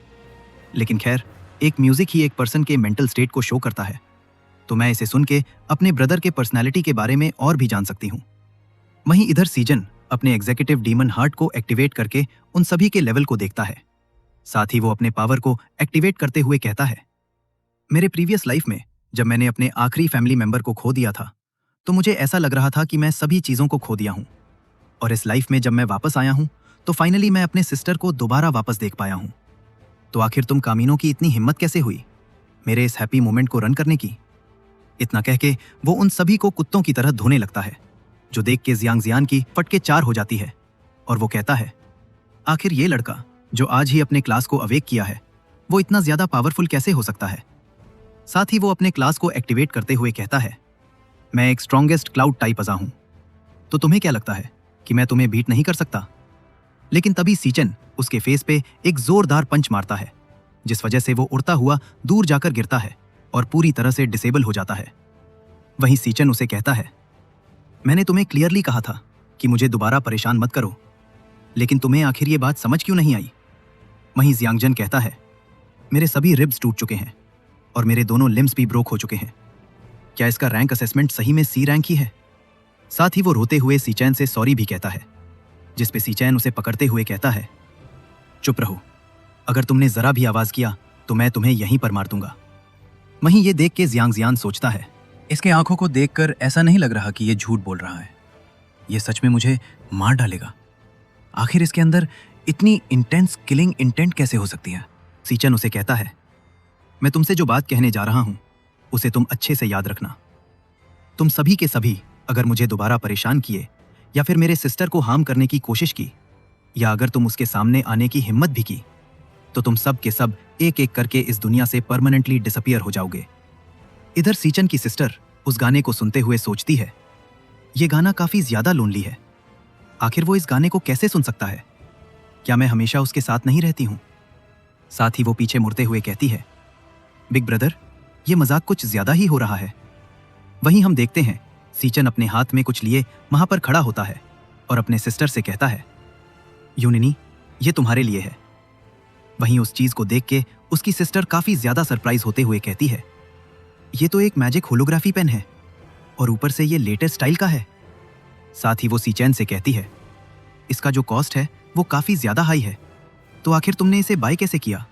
लेकिन खैर, एक म्यूज़िक ही एक पर्सन के मेंटल स्टेट को शो करता है, तो मैं इसे सुन के अपने ब्रदर के पर्सनैलिटी के बारे में और भी जान सकती हूँ। वहीं इधर सीजन अपने एग्जीक्यूटिव डीमन हार्ट को एक्टिवेट करके उन सभी के लेवल को देखता है। साथ ही वो अपने पावर को एक्टिवेट करते हुए कहता है, मेरे प्रीवियस लाइफ में जब मैंने अपने आखिरी फैमिली मेंबर को खो दिया था, तो मुझे ऐसा लग रहा था कि मैं सभी चीज़ों को खो दिया हूँ, और इस लाइफ में जब मैं वापस आया हूँ तो फाइनली मैं अपने सिस्टर को दोबारा वापस देख पाया हूँ। तो आखिर तुम कामिनों की इतनी हिम्मत कैसे हुई मेरे इस हैप्पी मोमेंट को रन करने की? इतना कह के वो उन सभी को कुत्तों की तरह धोने लगता है, जो देख के जियांग जियान की फटके 4 हो जाती है, और वो कहता है, आखिर ये लड़का जो आज ही अपने क्लास को अवेक किया है, वो इतना ज़्यादा पावरफुल कैसे हो सकता है? साथ ही वो अपने क्लास को एक्टिवेट करते हुए कहता है, मैं एक स्ट्रॉन्गेस्ट क्लाउड टाइप अज़ा हूँ। तो तुम्हें क्या लगता है कि मैं तुम्हें बीट नहीं कर सकता। लेकिन तभी सीचन उसके फेस पे एक जोरदार पंच मारता है, जिस वजह से वो उड़ता हुआ दूर जाकर गिरता है और पूरी तरह से डिसेबल हो जाता है। वहीं सीचन उसे कहता है, मैंने तुम्हें क्लियरली कहा था कि मुझे दोबारा परेशान मत करो, लेकिन तुम्हें आखिर ये बात समझ क्यों नहीं आई। वहीं जियांगजन कहता है, मेरे सभी रिब्स टूट चुके हैं और मेरे दोनों लिम्स भी ब्रोक हो चुके हैं। क्या इसका रैंक असेसमेंट सही में सी रैंक ही है? साथ ही वो रोते हुए सीचैन से सॉरी भी कहता है, जिस पे सीचैन उसे पकड़ते हुए कहता है, चुप रहो, अगर तुमने जरा भी आवाज किया तो मैं तुम्हें यहीं पर मार दूंगा। वहीं ये देख के जियांग सोचता है, इसके आंखों को देखकर ऐसा नहीं लग रहा कि ये झूठ बोल रहा है। ये सच में मुझे मार डालेगा। आखिर इसके अंदर इतनी इंटेंस किलिंग इंटेंट कैसे हो सकती है? सीचन उसे कहता है, मैं तुमसे जो बात कहने जा रहा हूं उसे तुम अच्छे से याद रखना। तुम सभी के सभी अगर मुझे दोबारा परेशान किए या फिर मेरे सिस्टर को हार्म करने की कोशिश की, या अगर तुम उसके सामने आने की हिम्मत भी की, तो तुम सब के सब एक एक करके इस दुनिया से परमानेंटली डिसअपीयर हो जाओगे। इधर सीचन की सिस्टर उस गाने को सुनते हुए सोचती है, ये गाना काफी ज्यादा लोनली है। आखिर वो इस गाने को कैसे सुन सकता है? क्या मैं हमेशा उसके साथ नहीं रहती हूं? साथ ही वो पीछे मुड़ते हुए कहती है, बिग ब्रदर, ये मजाक कुछ ज्यादा ही हो रहा है। वहीं हम देखते हैं सीचन अपने हाथ में कुछ लिए वहां पर खड़ा होता है और अपने सिस्टर से कहता है, यूनिनी, ये तुम्हारे लिए है। वहीं उस चीज को देख के उसकी सिस्टर काफी ज्यादा सरप्राइज होते हुए कहती है, ये तो एक मैजिक होलोग्राफी पेन है और ऊपर से ये लेटेस्ट स्टाइल का है। साथ ही वो सीचैन से कहती है, इसका जो कॉस्ट है वो काफी ज्यादा हाई है, तो आखिर तुमने इसे बाय कैसे किया?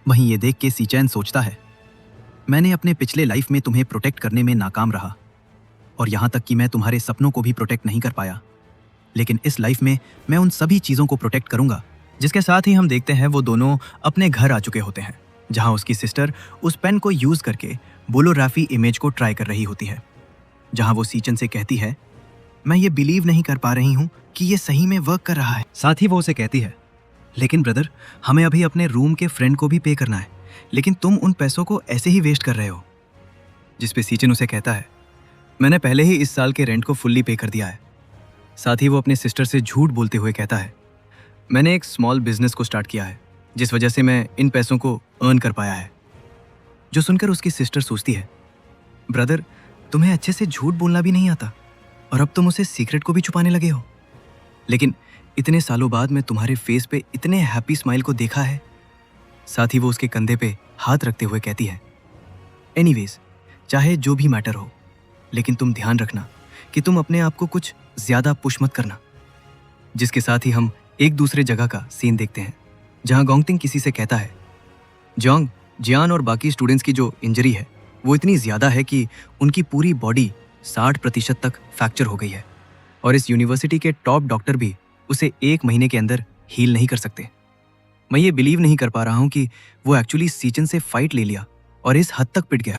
वहीं ये देख के सीचैन सोचता है, मैंने अपने पिछले लाइफ में तुम्हें प्रोटेक्ट करने में नाकाम रहा और यहां तक कि मैं तुम्हारे सपनों को भी प्रोटेक्ट नहीं कर पाया, लेकिन इस लाइफ में मैं उन सभी चीजों को प्रोटेक्ट करूंगा। जिसके साथ ही हम देखते हैं वो दोनों अपने घर आ चुके होते हैं, जहां उसकी सिस्टर उस पेन को यूज करके बोलोग्राफी इमेज को ट्राई कर रही होती है, जहां वो सीचन से कहती है, मैं ये बिलीव नहीं कर पा रही हूं कि ये सही में वर्क कर रहा है। साथ ही वो उसे कहती है, लेकिन ब्रदर, हमें अभी अपने रूम के फ्रेंड को भी पे करना है, लेकिन तुम उन पैसों को ऐसे ही वेस्ट कर रहे हो। जिस पे सीचन उसे कहता है, मैंने पहले ही इस साल के रेंट को फुल्ली पे कर दिया है। साथ ही वो अपने सिस्टर से झूठ बोलते हुए कहता है, मैंने एक स्मॉल बिजनेस को स्टार्ट किया है, जिस वजह से मैं इन पैसों को अर्न कर पाया है। जो सुनकर उसकी सिस्टर सोचती है, ब्रदर, तुम्हें अच्छे से झूठ बोलना भी नहीं आता और अब तुम उसे सीक्रेट को भी छुपाने लगे हो। लेकिन इतने सालों बाद मैं तुम्हारे फेस पे इतने हैप्पी स्माइल को देखा है। साथ ही वो उसके कंधे पे हाथ रखते हुए कहती है, एनीवेज, चाहे जो भी मैटर हो, लेकिन तुम ध्यान रखना कि तुम अपने आप को कुछ ज्यादा पुश मत करना। जिसके साथ ही हम एक दूसरे जगह का सीन देखते हैं, जहां गोंगटिंग किसी से कहता है, जोंग, जियान और बाकी स्टूडेंट्स की जो इंजरी है वो इतनी ज्यादा है कि उनकी पूरी बॉडी 60% तक फ्रैक्चर हो गई है और इस यूनिवर्सिटी के टॉप डॉक्टर भी उसे 1 महीने के अंदर हील नहीं कर सकते। मैं ये बिलीव नहीं कर पा रहा हूं कि वो एक्चुअली सीचन से फाइट ले लिया और इस हद तक पिट गया।